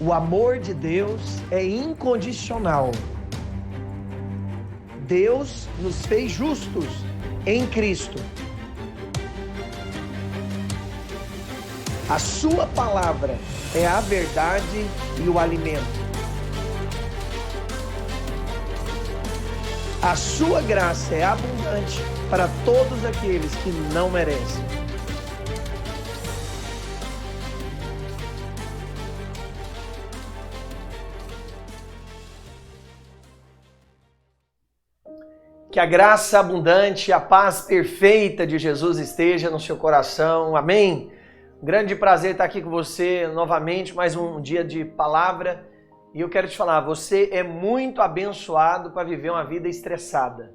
O amor de Deus é incondicional. Deus nos fez justos em Cristo. A sua palavra é a verdade e o alimento. A sua graça é abundante para todos aqueles que não merecem. Que a graça abundante e a paz perfeita de Jesus esteja no seu coração. Amém? Grande prazer estar aqui com você novamente, mais um dia de palavra. E eu quero te falar, você é muito abençoado para viver uma vida estressada.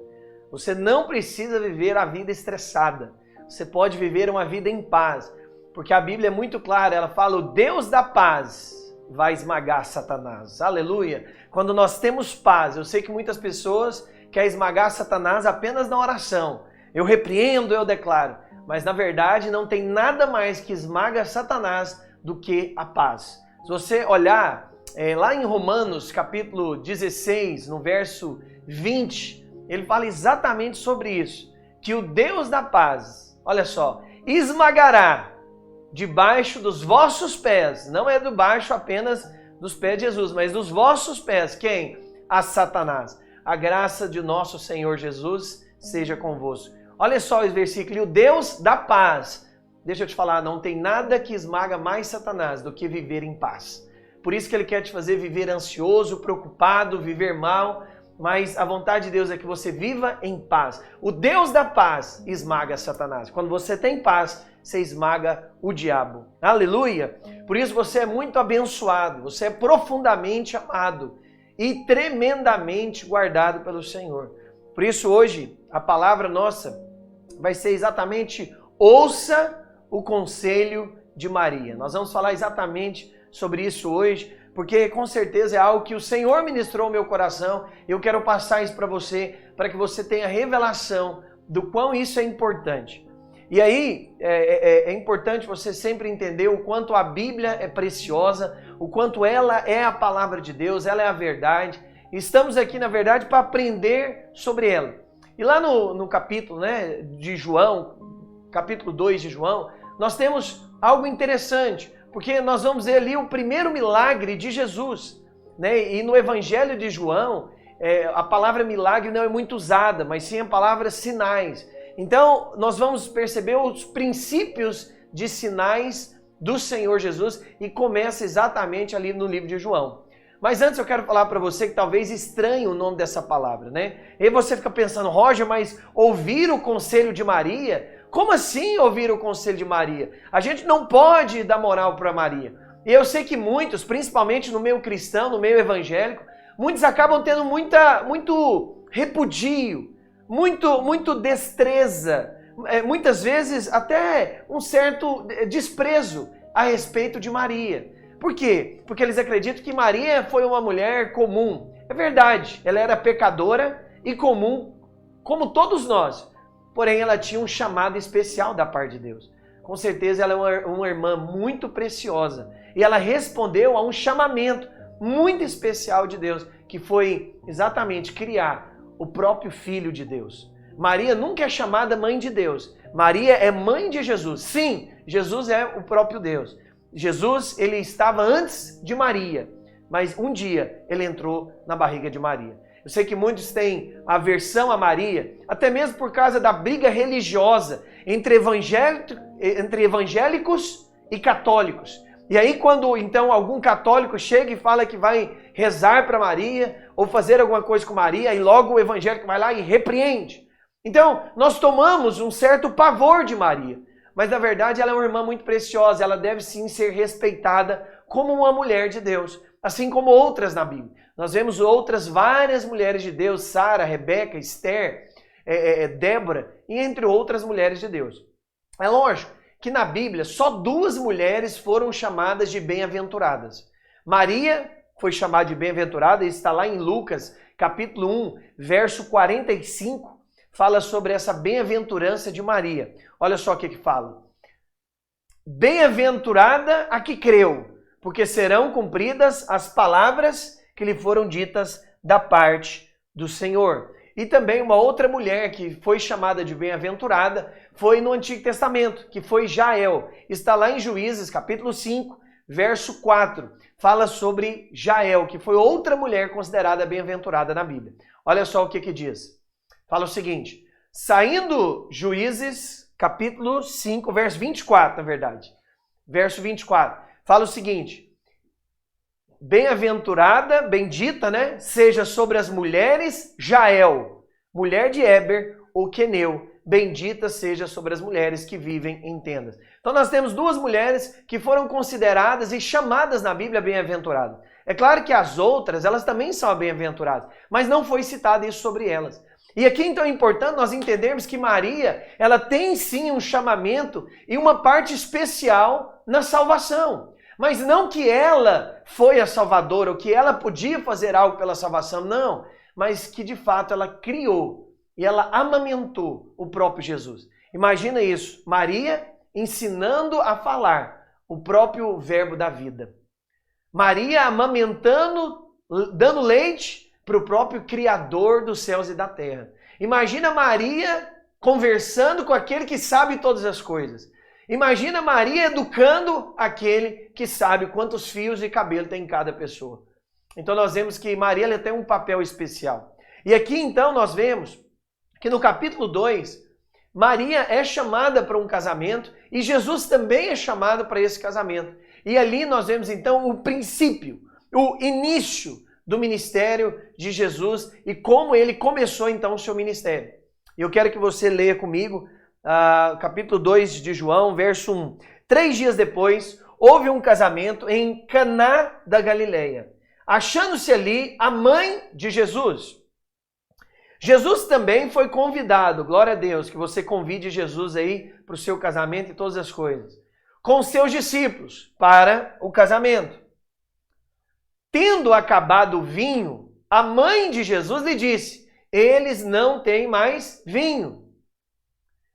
Você não precisa viver a vida estressada. Você pode viver uma vida em paz. Porque a Bíblia é muito clara, ela fala, o Deus da paz vai esmagar Satanás. Aleluia! Quando nós temos paz, eu sei que muitas pessoas quer esmagar Satanás apenas na oração. Eu repreendo, eu declaro. Mas na verdade não tem nada mais que esmaga Satanás do que a paz. Se você olhar lá em Romanos capítulo 16, no verso 20, ele fala exatamente sobre isso. Que o Deus da paz, olha só, esmagará debaixo dos vossos pés. Não é debaixo apenas dos pés de Jesus, mas dos vossos pés. Quem? A Satanás. A graça de nosso Senhor Jesus seja convosco. Olha só esse versículo. E o Deus da paz. Deixa eu te falar, não tem nada que esmaga mais Satanás do que viver em paz. Por isso que ele quer te fazer viver ansioso, preocupado, viver mal. Mas a vontade de Deus é que você viva em paz. O Deus da paz esmaga Satanás. Quando você tem paz, você esmaga o diabo. Aleluia! Por isso você é muito abençoado. Você é profundamente amado e tremendamente guardado pelo Senhor. Por isso hoje a palavra nossa vai ser exatamente ouça o conselho de Maria. Nós vamos falar exatamente sobre isso hoje, porque com certeza é algo que o Senhor ministrou ao meu coração. Eu quero passar isso para você, para que você tenha revelação do quão isso é importante. E aí é importante você sempre entender o quanto a Bíblia é preciosa, o quanto ela é a palavra de Deus, ela é a verdade. Estamos aqui, na verdade, para aprender sobre ela. E lá no capítulo de João, capítulo 2 de João, nós temos algo interessante, porque nós vamos ver ali o primeiro milagre de Jesus. E no Evangelho de João, a palavra milagre não é muito usada, mas sim a palavra sinais. Então, nós vamos perceber os princípios de sinais do Senhor Jesus e começa exatamente ali no livro de João. Mas antes eu quero falar para você que talvez estranhe o nome dessa palavra, E aí você fica pensando, Roger, mas ouvir o conselho de Maria? Como assim ouvir o conselho de Maria? A gente não pode dar moral para Maria. E eu sei que muitos, principalmente no meio cristão, no meio evangélico, muitos acabam tendo muito repudio, muito destreza, muitas vezes até um certo desprezo a respeito de Maria. Por quê? Porque eles acreditam que Maria foi uma mulher comum. É verdade, ela era pecadora e comum, como todos nós. Porém, ela tinha um chamado especial da parte de Deus. Com certeza ela é uma irmã muito preciosa. E ela respondeu a um chamamento muito especial de Deus, que foi exatamente criar o próprio Filho de Deus. Maria nunca é chamada mãe de Deus. Maria é mãe de Jesus. Sim, Jesus é o próprio Deus. Jesus, ele estava antes de Maria, mas um dia ele entrou na barriga de Maria. Eu sei que muitos têm aversão a Maria, até mesmo por causa da briga religiosa entre evangélicos e católicos. E aí quando então algum católico chega e fala que vai rezar para Maria ou fazer alguma coisa com Maria, aí logo o evangélico vai lá e repreende. Então nós tomamos um certo pavor de Maria, mas na verdade ela é uma irmã muito preciosa, ela deve sim ser respeitada como uma mulher de Deus, assim como outras na Bíblia. Nós vemos várias mulheres de Deus, Sara, Rebeca, Esther, Débora e entre outras mulheres de Deus. É lógico que na Bíblia só 2 mulheres foram chamadas de bem-aventuradas. Maria foi chamada de bem-aventurada, e está lá em Lucas, capítulo 1, verso 45, fala sobre essa bem-aventurança de Maria. Olha só o que fala. Bem-aventurada a que creu, porque serão cumpridas as palavras que lhe foram ditas da parte do Senhor. E também uma outra mulher que foi chamada de bem-aventurada foi no Antigo Testamento, que foi Jael. Está lá em Juízes, capítulo 5, verso 4. Fala sobre Jael, que foi outra mulher considerada bem-aventurada na Bíblia. Olha só o que diz. Fala o seguinte: saindo Juízes, capítulo 5, verso 24, na verdade. Verso 24. Fala o seguinte: bem-aventurada, bendita, né? Seja sobre as mulheres Jael, mulher de Éber, o queneu. Bendita seja sobre as mulheres que vivem em tendas. Então nós temos duas mulheres que foram consideradas e chamadas na Bíblia bem-aventuradas. É claro que as outras, elas também são bem-aventuradas, mas não foi citado isso sobre elas. E aqui então é importante nós entendermos que Maria, ela tem sim um chamamento e uma parte especial na salvação. Mas não que ela foi a salvadora, ou que ela podia fazer algo pela salvação, não. Mas que de fato ela criou e ela amamentou o próprio Jesus. Imagina isso, Maria ensinando a falar o próprio verbo da vida. Maria amamentando, dando leite para o próprio Criador dos céus e da terra. Imagina Maria conversando com aquele que sabe todas as coisas. Imagina Maria educando aquele que sabe quantos fios de cabelo tem em cada pessoa. Então nós vemos que Maria ela tem um papel especial. E aqui então nós vemos que no capítulo 2, Maria é chamada para um casamento e Jesus também é chamado para esse casamento. E ali nós vemos então o princípio, o início do ministério de Jesus e como ele começou então o seu ministério. E eu quero que você leia comigo capítulo 2 de João, verso 1. 3 dias depois, houve um casamento em Caná da Galileia, achando-se ali a mãe de Jesus. Jesus também foi convidado, glória a Deus, que você convide Jesus aí para o seu casamento e todas as coisas, com seus discípulos para o casamento. Tendo acabado o vinho, a mãe de Jesus lhe disse: eles não têm mais vinho.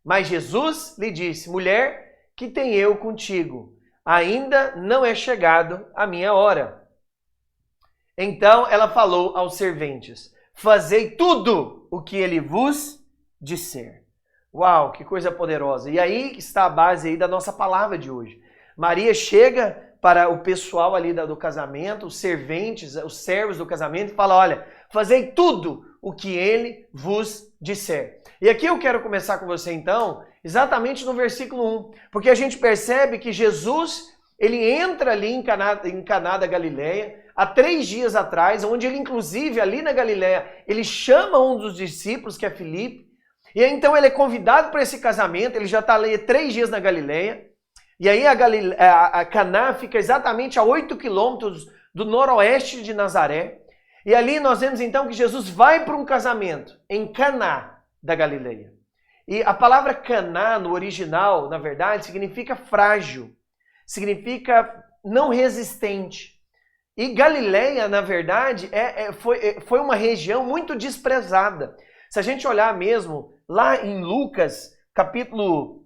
Mas Jesus lhe disse: mulher, que tenho eu contigo? Ainda não é chegado a minha hora. Então ela falou aos serventes: fazei tudo o que ele vos disser. Uau, que coisa poderosa. E aí está a base aí da nossa palavra de hoje. Maria chega para o pessoal ali do casamento, os serventes, os servos do casamento, e fala: olha, fazei tudo o que ele vos disser. E aqui eu quero começar com você então, exatamente no versículo 1, porque a gente percebe que Jesus, ele entra ali em Caná da Galileia, há 3 dias atrás, onde ele inclusive ali na Galileia, ele chama um dos discípulos, que é Filipe, e então ele é convidado para esse casamento, ele já está ali 3 dias na Galileia, e aí a Caná fica exatamente a 8 quilômetros do noroeste de Nazaré, e ali nós vemos então que Jesus vai para um casamento em Caná da Galileia. E a palavra Caná no original, na verdade, significa frágil, significa não resistente. E Galileia, na verdade, foi uma região muito desprezada. Se a gente olhar mesmo lá em Lucas capítulo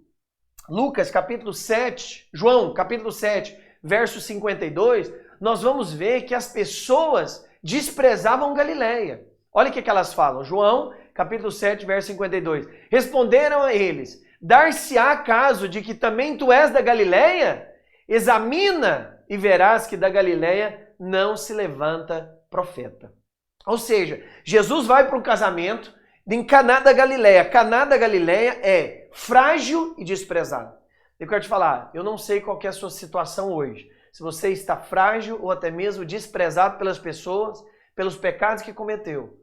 7, João capítulo 7, verso 52, nós vamos ver que as pessoas desprezavam Galileia. Olha o que elas falam. João capítulo 7, verso 52. Responderam a eles: dar-se-á caso de que também tu és da Galileia? Examina e verás que da Galileia não se levanta profeta. Ou seja, Jesus vai para um casamento em Caná da Galileia. Caná da Galileia é frágil e desprezado. Eu quero te falar, eu não sei qual que é a sua situação hoje. Se você está frágil ou até mesmo desprezado pelas pessoas, pelos pecados que cometeu,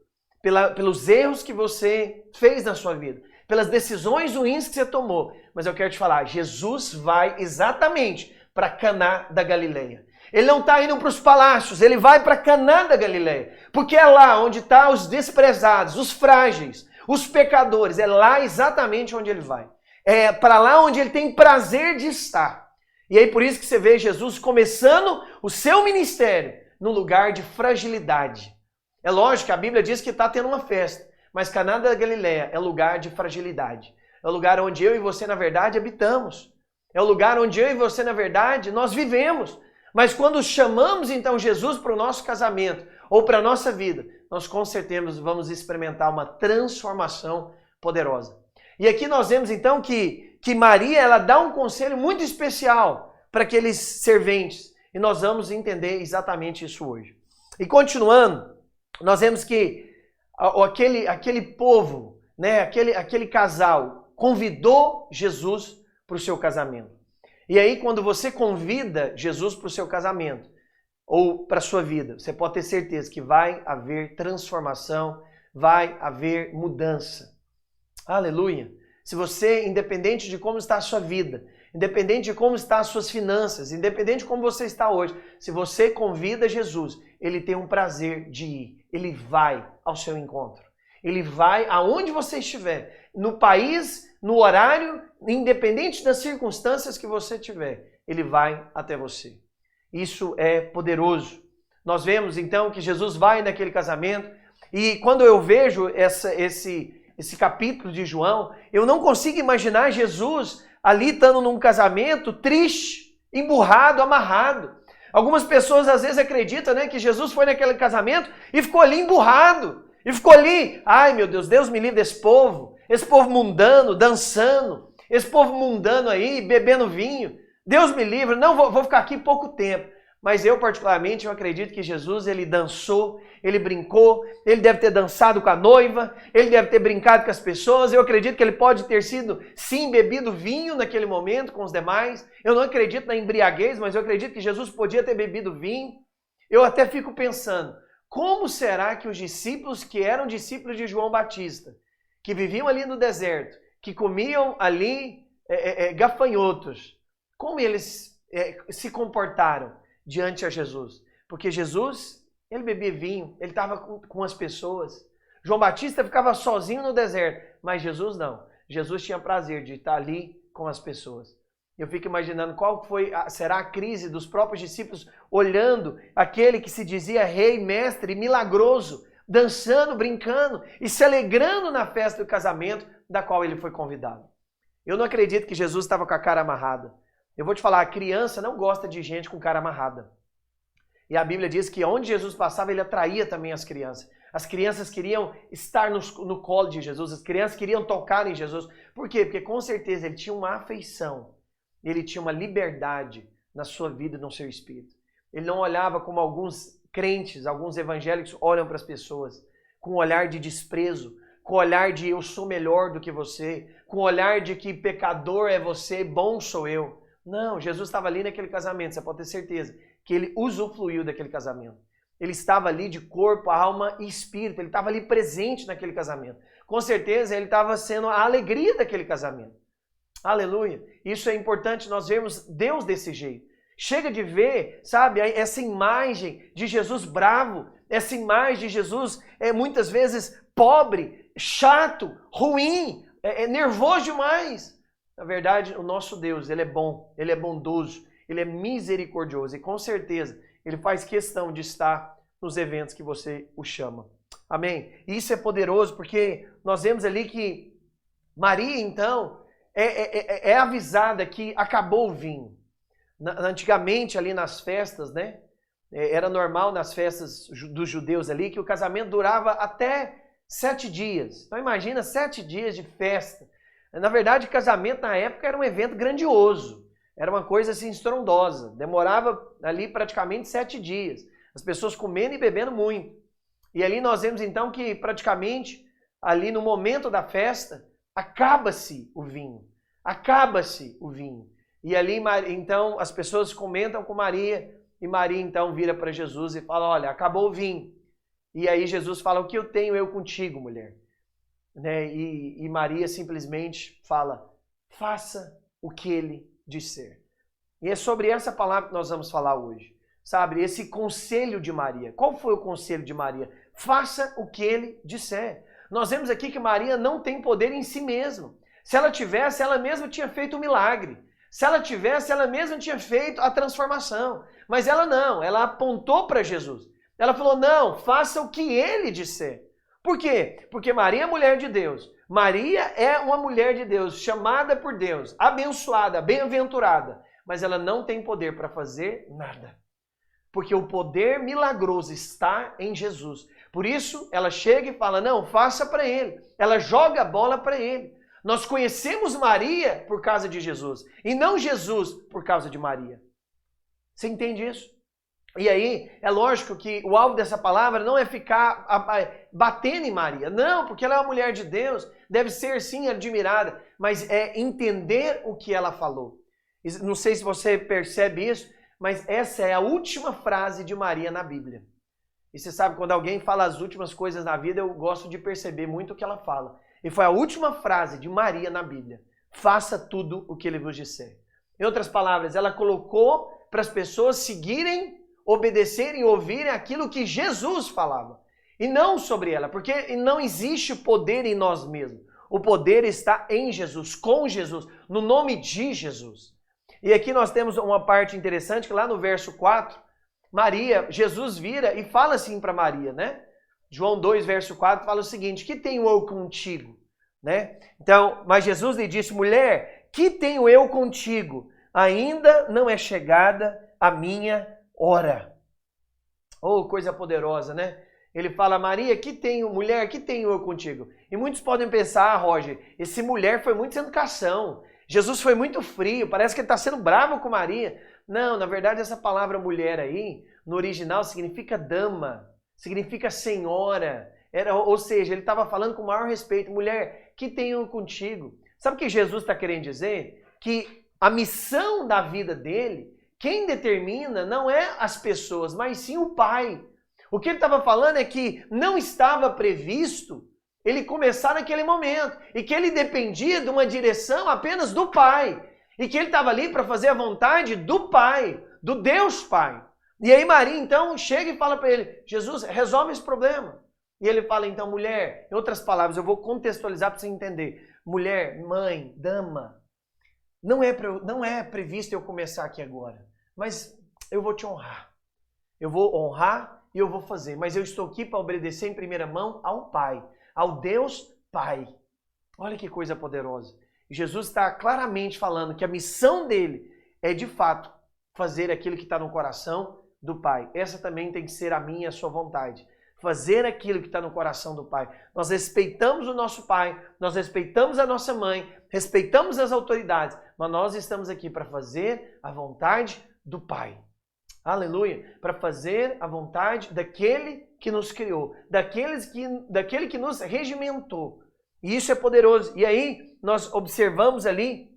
pelos erros que você fez na sua vida, pelas decisões ruins que você tomou. Mas eu quero te falar, Jesus vai exatamente para Caná da Galileia. Ele não está indo para os palácios, ele vai para Caná da Galileia. Porque é lá onde estão os desprezados, os frágeis, os pecadores. É lá exatamente onde ele vai. É para lá onde ele tem prazer de estar. E aí por isso que você vê Jesus começando o seu ministério num lugar de fragilidade. É lógico que a Bíblia diz que está tendo uma festa, mas Caná da Galileia é lugar de fragilidade. É o lugar onde eu e você, na verdade, habitamos. É o lugar onde eu e você, na verdade, nós vivemos. Mas quando chamamos então Jesus para o nosso casamento ou para a nossa vida, nós com certeza vamos experimentar uma transformação poderosa. E aqui nós vemos então que Maria ela dá um conselho muito especial para aqueles serventes. E nós vamos entender exatamente isso hoje. E continuando, nós vemos que aquele povo, né, aquele casal convidou Jesus para o seu casamento. E aí quando você convida Jesus para o seu casamento ou para a sua vida, você pode ter certeza que vai haver transformação, vai haver mudança. Aleluia! Se você, independente de como está a sua vida, independente de como estão as suas finanças, independente de como você está hoje, se você convida Jesus, Ele tem um prazer de ir. Ele vai ao seu encontro. Ele vai aonde você estiver, no país, no horário, independente das circunstâncias que você tiver, Ele vai até você. Isso é poderoso. Nós vemos então que Jesus vai naquele casamento e quando eu vejo esse capítulo de João, eu não consigo imaginar Jesus ali estando num casamento triste, emburrado, amarrado. Algumas pessoas às vezes acreditam, né, que Jesus foi naquele casamento e ficou ali emburrado. E ficou ali, ai meu Deus, Deus me livre desse povo mundano, dançando, esse povo mundano aí, bebendo vinho. Deus me livre, não vou ficar aqui pouco tempo. Mas eu particularmente, eu acredito que Jesus, ele dançou, ele brincou, ele deve ter dançado com a noiva, ele deve ter brincado com as pessoas, eu acredito que ele pode ter sido, sim, bebido vinho naquele momento com os demais. Eu não acredito na embriaguez, mas eu acredito que Jesus podia ter bebido vinho. Eu até fico pensando, como será que os discípulos que eram discípulos de João Batista, que viviam ali no deserto, que comiam ali gafanhotos, como eles se comportaram diante a Jesus? Porque Jesus, ele bebia vinho, ele estava com as pessoas. João Batista ficava sozinho no deserto, mas Jesus não. Jesus tinha prazer de estar ali com as pessoas. Eu fico imaginando qual será a crise dos próprios discípulos olhando aquele que se dizia rei, mestre, milagroso, dançando, brincando e se alegrando na festa do casamento da qual ele foi convidado. Eu não acredito que Jesus estava com a cara amarrada. Eu vou te falar, a criança não gosta de gente com cara amarrada. E a Bíblia diz que onde Jesus passava, ele atraía também as crianças. As crianças queriam estar no colo de Jesus, as crianças queriam tocar em Jesus. Por quê? Porque com certeza ele tinha uma afeição, ele tinha uma liberdade na sua vida e no seu espírito. Ele não olhava como alguns crentes, alguns evangélicos olham para as pessoas, com um olhar de desprezo, com o olhar de eu sou melhor do que você, com o olhar de que pecador é você, bom sou eu. Não, Jesus estava ali naquele casamento, você pode ter certeza que ele usufruiu daquele casamento. Ele estava ali de corpo, alma e espírito, ele estava ali presente naquele casamento. Com certeza ele estava sendo a alegria daquele casamento. Aleluia! Isso é importante nós vermos Deus desse jeito. Chega de ver, sabe, essa imagem de Jesus bravo, essa imagem de Jesus muitas vezes pobre, chato, ruim, nervoso demais. Na verdade, o nosso Deus, ele é bom, ele é bondoso, ele é misericordioso e com certeza ele faz questão de estar nos eventos que você o chama. Amém? E isso é poderoso porque nós vemos ali que Maria, então, é avisada que acabou o vinho. Antigamente, ali nas festas, né? Era normal nas festas dos judeus ali que o casamento durava até 7 dias. Então imagina 7 dias de festa. Na verdade, casamento na época era um evento grandioso. Era uma coisa assim estrondosa. Demorava ali praticamente 7 dias. As pessoas comendo e bebendo muito. E ali nós vemos então que praticamente ali no momento da festa acaba-se o vinho. Acaba-se o vinho. E ali então as pessoas comentam com Maria e Maria então vira para Jesus e fala, olha, acabou o vinho. E aí Jesus fala, o que eu tenho eu contigo, mulher? Né? E Maria simplesmente fala, faça o que ele disser. E é sobre essa palavra que nós vamos falar hoje. Sabe, esse conselho de Maria. Qual foi o conselho de Maria? Faça o que ele disser. Nós vemos aqui que Maria não tem poder em si mesma. Se ela tivesse, ela mesma tinha feito o milagre. Se ela tivesse, ela mesma tinha feito a transformação. Mas ela não, ela apontou para Jesus. Ela falou, não, faça o que ele disser. Por quê? Porque Maria é mulher de Deus. Maria é uma mulher de Deus, chamada por Deus, abençoada, bem-aventurada. Mas ela não tem poder para fazer nada. Porque o poder milagroso está em Jesus. Por isso, ela chega e fala, não, faça para ele. Ela joga a bola para ele. Nós conhecemos Maria por causa de Jesus, e não Jesus por causa de Maria. Você entende isso? E aí, é lógico que o alvo dessa palavra não é ficar batendo em Maria. Não, porque ela é uma mulher de Deus, deve ser sim admirada, mas é entender o que ela falou. Não sei se você percebe isso, mas essa é a última frase de Maria na Bíblia. E você sabe, quando alguém fala as últimas coisas na vida, eu gosto de perceber muito o que ela fala. E foi a última frase de Maria na Bíblia. Faça tudo o que ele vos disser. Em outras palavras, ela colocou para as pessoas seguirem, obedecerem, ouvirem aquilo que Jesus falava. E não sobre ela, porque não existe poder em nós mesmos. O poder está em Jesus, com Jesus, no nome de Jesus. E aqui nós temos uma parte interessante, que lá no verso 4, Jesus vira e fala assim para Maria, né? João 2, verso 4, fala o seguinte, que tenho eu contigo? Né? Então, mas Jesus lhe disse, mulher, que tenho eu contigo? Ainda não é chegada a minha hora. Oh, coisa poderosa, né? Ele fala, mulher, que tenho eu contigo? E muitos podem pensar, Roger, esse mulher foi muito sem educação. Jesus foi muito frio, parece que ele está sendo bravo com Maria. Não, na verdade essa palavra mulher aí, no original significa dama, significa senhora. Ou seja, ele estava falando com o maior respeito. Mulher, que tenho contigo? Sabe o que Jesus está querendo dizer? Que a missão da vida dele, quem determina não é as pessoas, mas sim o Pai. O que ele estava falando é que não estava previsto ele começar naquele momento. E que ele dependia de uma direção apenas do Pai. E que ele estava ali para fazer a vontade do Pai, do Deus Pai. E aí Maria então chega e fala para ele, Jesus, resolve esse problema. E ele fala então, mulher, em outras palavras, eu vou contextualizar para você entender. Mulher, mãe, dama, não é previsto eu começar aqui agora, mas eu vou te honrar. Eu vou honrar e eu vou fazer, mas eu estou aqui para obedecer em primeira mão ao Pai, ao Deus Pai. Olha que coisa poderosa. Jesus está claramente falando que a missão dele é de fato fazer aquilo que está no coração do Pai. Essa também tem que ser a minha e a sua vontade. Fazer aquilo que está no coração do Pai. Nós respeitamos o nosso Pai, nós respeitamos a nossa mãe, respeitamos as autoridades, mas nós estamos aqui para fazer a vontade do Pai. Aleluia! Para fazer a vontade daquele que nos criou, daquele que nos regimentou. E isso é poderoso. E aí nós observamos ali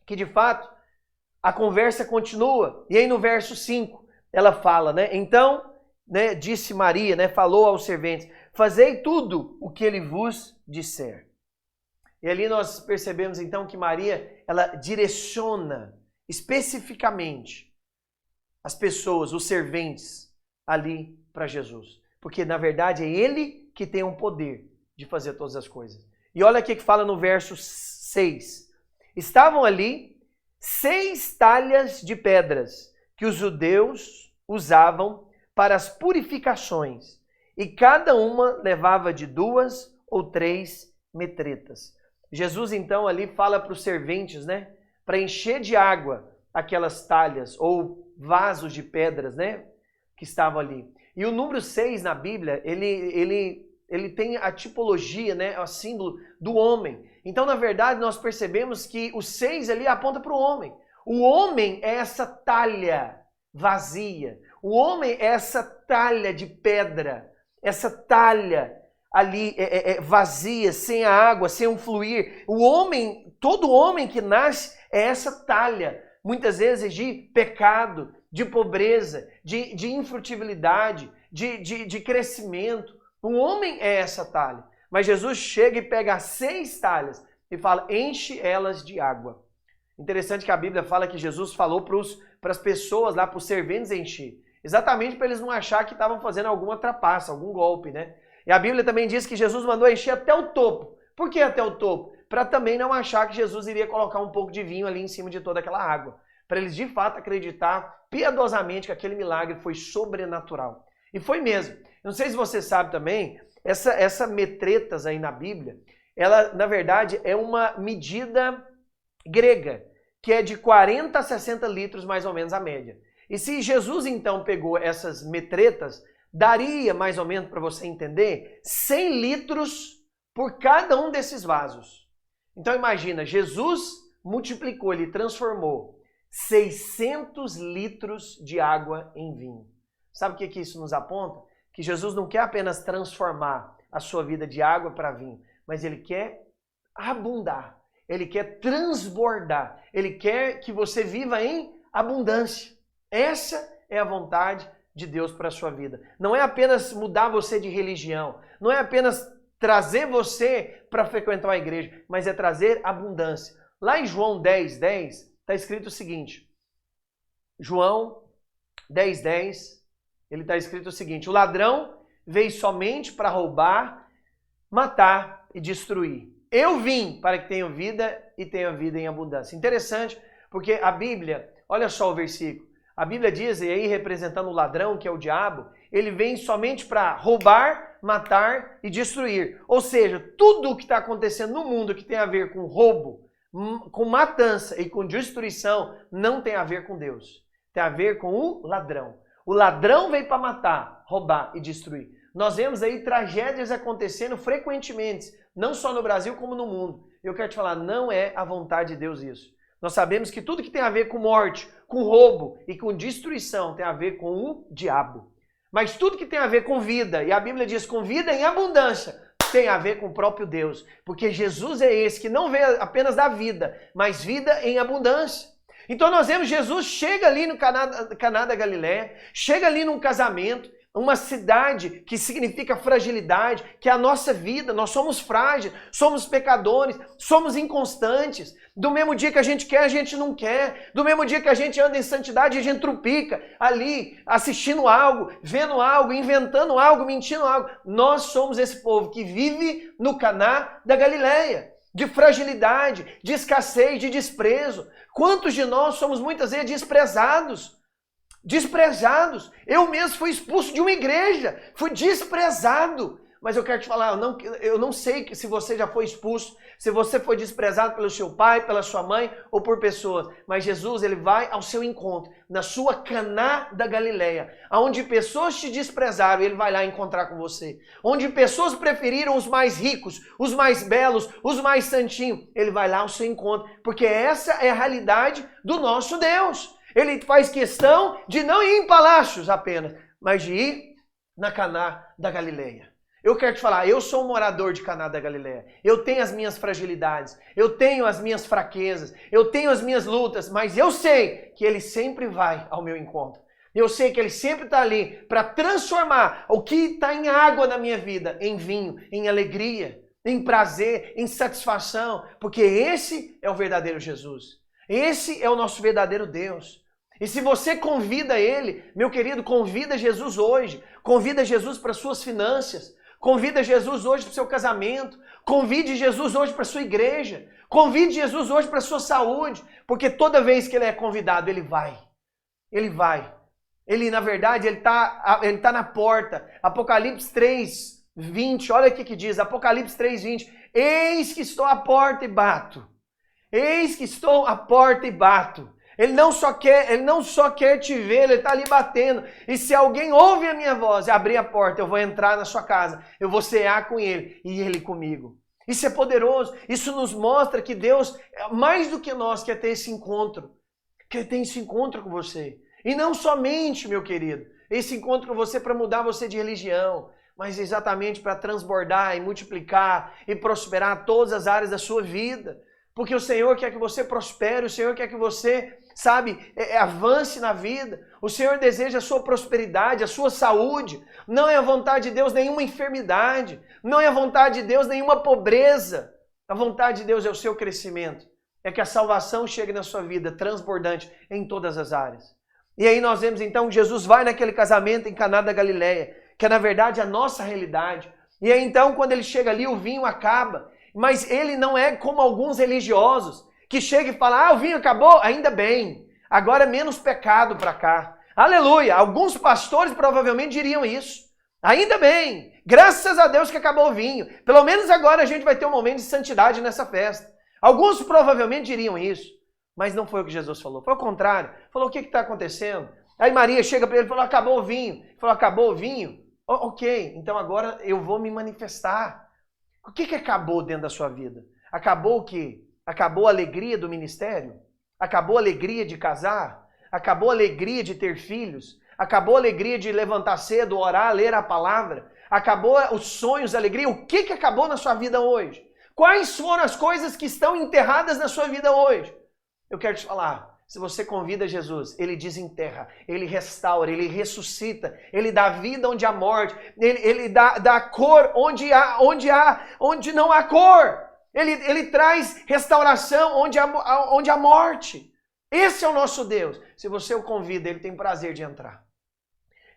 que de fato a conversa continua. E aí no verso 5 ela fala, né? Então, né, disse Maria, né, falou aos serventes, fazei tudo o que ele vos disser. E ali nós percebemos então que Maria, ela direciona especificamente as pessoas, os serventes ali para Jesus. Porque na verdade é ele que tem o poder de fazer todas as coisas. E olha o que fala no verso 6. Estavam ali 6 talhas de pedras que os judeus usavam para as purificações, e cada uma levava de 2 ou 3 metretas. Jesus então ali fala para os serventes, né, para encher de água aquelas talhas ou vasos de pedras, né, que estavam ali. E o número 6 na Bíblia, ele tem a tipologia, né, o símbolo do homem. Então, na verdade, nós percebemos que o 6 ali aponta para o homem. O homem é essa talha vazia. O homem é essa talha de pedra, essa talha ali vazia, sem a água, sem um fluir. O homem, todo homem que nasce é essa talha, muitas vezes de pecado, de pobreza, de infrutibilidade, de crescimento. O homem é essa talha. Mas Jesus chega e pega as 6 talhas e fala, enche elas de água. Interessante que a Bíblia fala que Jesus falou para as pessoas lá, para os serventes encher. Exatamente para eles não acharem que estavam fazendo alguma trapaça, algum golpe, né? E a Bíblia também diz que Jesus mandou encher até o topo. Por que até o topo? Para também não achar que Jesus iria colocar um pouco de vinho ali em cima de toda aquela água. Para eles de fato acreditar piedosamente que aquele milagre foi sobrenatural. E foi mesmo. Não sei se você sabe também, essa metretas aí na Bíblia, ela na verdade é uma medida grega, que é de 40 a 60 litros mais ou menos a média. E se Jesus então pegou essas metretas, daria mais ou menos para você entender 100 litros por cada um desses vasos. Então imagina, Jesus multiplicou, ele transformou 600 litros de água em vinho. Sabe o que isso nos aponta? Que Jesus não quer apenas transformar a sua vida de água para vinho, mas ele quer abundar, ele quer transbordar, ele quer que você viva em abundância. Essa é a vontade de Deus para a sua vida. Não é apenas mudar você de religião, não é apenas trazer você para frequentar a igreja, mas é trazer abundância. Lá em João 10:10 está escrito o seguinte, João 10:10, ele está escrito o seguinte, o ladrão veio somente para roubar, matar e destruir. Eu vim para que tenham vida e tenham vida em abundância. Interessante, porque a Bíblia, olha só o versículo, a Bíblia diz, e aí representando o ladrão, que é o diabo, ele vem somente para roubar, matar e destruir. Ou seja, tudo o que está acontecendo no mundo que tem a ver com roubo, com matança e com destruição, não tem a ver com Deus. Tem a ver com o ladrão. O ladrão veio para matar, roubar e destruir. Nós vemos aí tragédias acontecendo frequentemente, não só no Brasil como no mundo. Eu quero te falar, não é a vontade de Deus isso. Nós sabemos que tudo que tem a ver com morte, com roubo e com destruição tem a ver com o diabo. Mas tudo que tem a ver com vida, e a Bíblia diz com vida em abundância, tem a ver com o próprio Deus. Porque Jesus é esse que não veio apenas da vida, mas vida em abundância. Então nós vemos Jesus chega ali no Caná da Galileia, chega ali num casamento, uma cidade que significa fragilidade, que é a nossa vida, nós somos frágeis, somos pecadores, somos inconstantes. Do mesmo dia que a gente quer, a gente não quer. Do mesmo dia que a gente anda em santidade, a gente trupica ali, assistindo algo, vendo algo, inventando algo, mentindo algo. Nós somos esse povo que vive no Caná da Galileia, de fragilidade, de escassez, de desprezo. Quantos de nós somos muitas vezes desprezados? Desprezados. Eu mesmo fui expulso de uma igreja, fui desprezado. Mas eu quero te falar, eu não sei se você já foi expulso, se você foi desprezado pelo seu pai, pela sua mãe ou por pessoas. Mas Jesus, ele vai ao seu encontro, na sua Caná da Galileia, onde pessoas te desprezaram, ele vai lá encontrar com você. Onde pessoas preferiram os mais ricos, os mais belos, os mais santinhos, ele vai lá ao seu encontro. Porque essa é a realidade do nosso Deus. Ele faz questão de não ir em palácios apenas, mas de ir na Caná da Galileia. Eu quero te falar, eu sou um morador de Caná da Galileia. Eu tenho as minhas fragilidades, eu tenho as minhas fraquezas, eu tenho as minhas lutas, mas eu sei que ele sempre vai ao meu encontro. Eu sei que ele sempre está ali para transformar o que está em água na minha vida em vinho, em alegria, em prazer, em satisfação, porque esse é o verdadeiro Jesus. Esse é o nosso verdadeiro Deus. E se você convida ele, meu querido, convida Jesus hoje. Convida Jesus para suas finanças. Convida Jesus hoje para o seu casamento. Convide Jesus hoje para a sua igreja. Convide Jesus hoje para a sua saúde. Porque toda vez que ele é convidado, ele vai. Ele vai. Ele, na verdade, ele tá na porta. Apocalipse 3:20. Olha o que diz. Apocalipse 3:20. Eis que estou à porta e bato. Eis que estou à porta e bato. Ele não só quer te ver, ele está ali batendo. E se alguém ouve a minha voz e abrir a porta, eu vou entrar na sua casa, eu vou cear com ele e ele comigo. Isso é poderoso. Isso nos mostra que Deus, mais do que nós, quer ter esse encontro. Quer ter esse encontro com você. E não somente, meu querido, esse encontro com você para mudar você de religião, mas exatamente para transbordar e multiplicar e prosperar todas as áreas da sua vida. Porque o Senhor quer que você prospere, o Senhor quer que você, avance na vida. O Senhor deseja a sua prosperidade, a sua saúde. Não é a vontade de Deus nenhuma enfermidade. Não é a vontade de Deus nenhuma pobreza. A vontade de Deus é o seu crescimento. É que a salvação chegue na sua vida, transbordante em todas as áreas. E aí nós vemos então que Jesus vai naquele casamento em Caná da Galileia, que é na verdade a nossa realidade. E aí então quando ele chega ali, o vinho acaba. Mas ele não é como alguns religiosos que chegam e falam, o vinho acabou, ainda bem, agora é menos pecado para cá. Aleluia, alguns pastores provavelmente diriam isso. Ainda bem, graças a Deus que acabou o vinho. Pelo menos agora a gente vai ter um momento de santidade nessa festa. Alguns provavelmente diriam isso, mas não foi o que Jesus falou. Foi o contrário. Falou, o que está acontecendo? Aí Maria chega para ele e fala, acabou o vinho. Ele falou, acabou o vinho? Ok, então agora eu vou me manifestar. O que acabou dentro da sua vida? Acabou o quê? Acabou a alegria do ministério? Acabou a alegria de casar? Acabou a alegria de ter filhos? Acabou a alegria de levantar cedo, orar, ler a palavra? Acabou os sonhos, a alegria? O que acabou na sua vida hoje? Quais foram as coisas que estão enterradas na sua vida hoje? Eu quero te falar. Se você convida Jesus, ele desenterra, ele restaura, ele ressuscita, ele dá vida onde há morte, ele dá cor onde não há cor. Ele traz restauração onde há morte. Esse é o nosso Deus. Se você o convida, ele tem prazer de entrar.